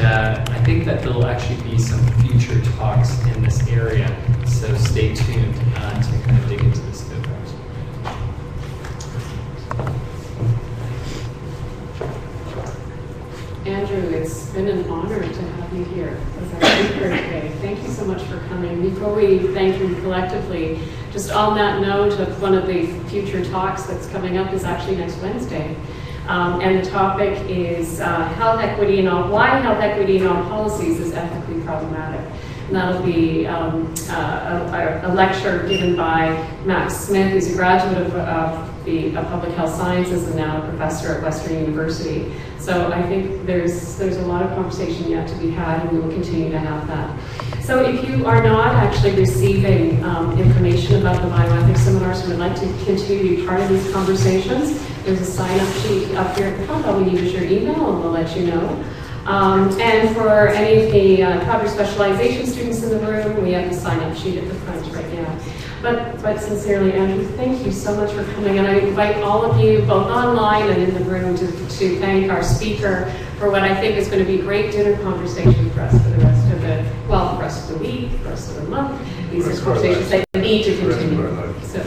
I think that there'll actually be some future talks in this area, so stay tuned to kind of dig into this a bit more. Andrew, it's been an honor to have you here as our speaker today. Thank you so much for coming. Before we thank you collectively, just on that note of one of the future talks that's coming up is actually next Wednesday. And the topic is health equity and all, why health equity in all policies is ethically problematic. And that'll be a lecture given by Max Smith, who's a graduate of the Public Health Sciences and now a professor at Western University. So I think there's a lot of conversation yet to be had, and we will continue to have that. So if you are not actually receiving information about the bioethics seminars and would like to continue to be part of these conversations, there's a sign-up sheet up here at the front. All we need is your email, and we'll let you know. And for any of the project specialization students in the room, we have the sign-up sheet at the front right now. But sincerely, Andrew, thank you so much for coming. And I invite all of you, both online and in the room, to thank our speaker for what I think is going to be great dinner conversation for us for the rest of the, well, the rest of the week, the rest of the month. These are conversations that need to continue. So.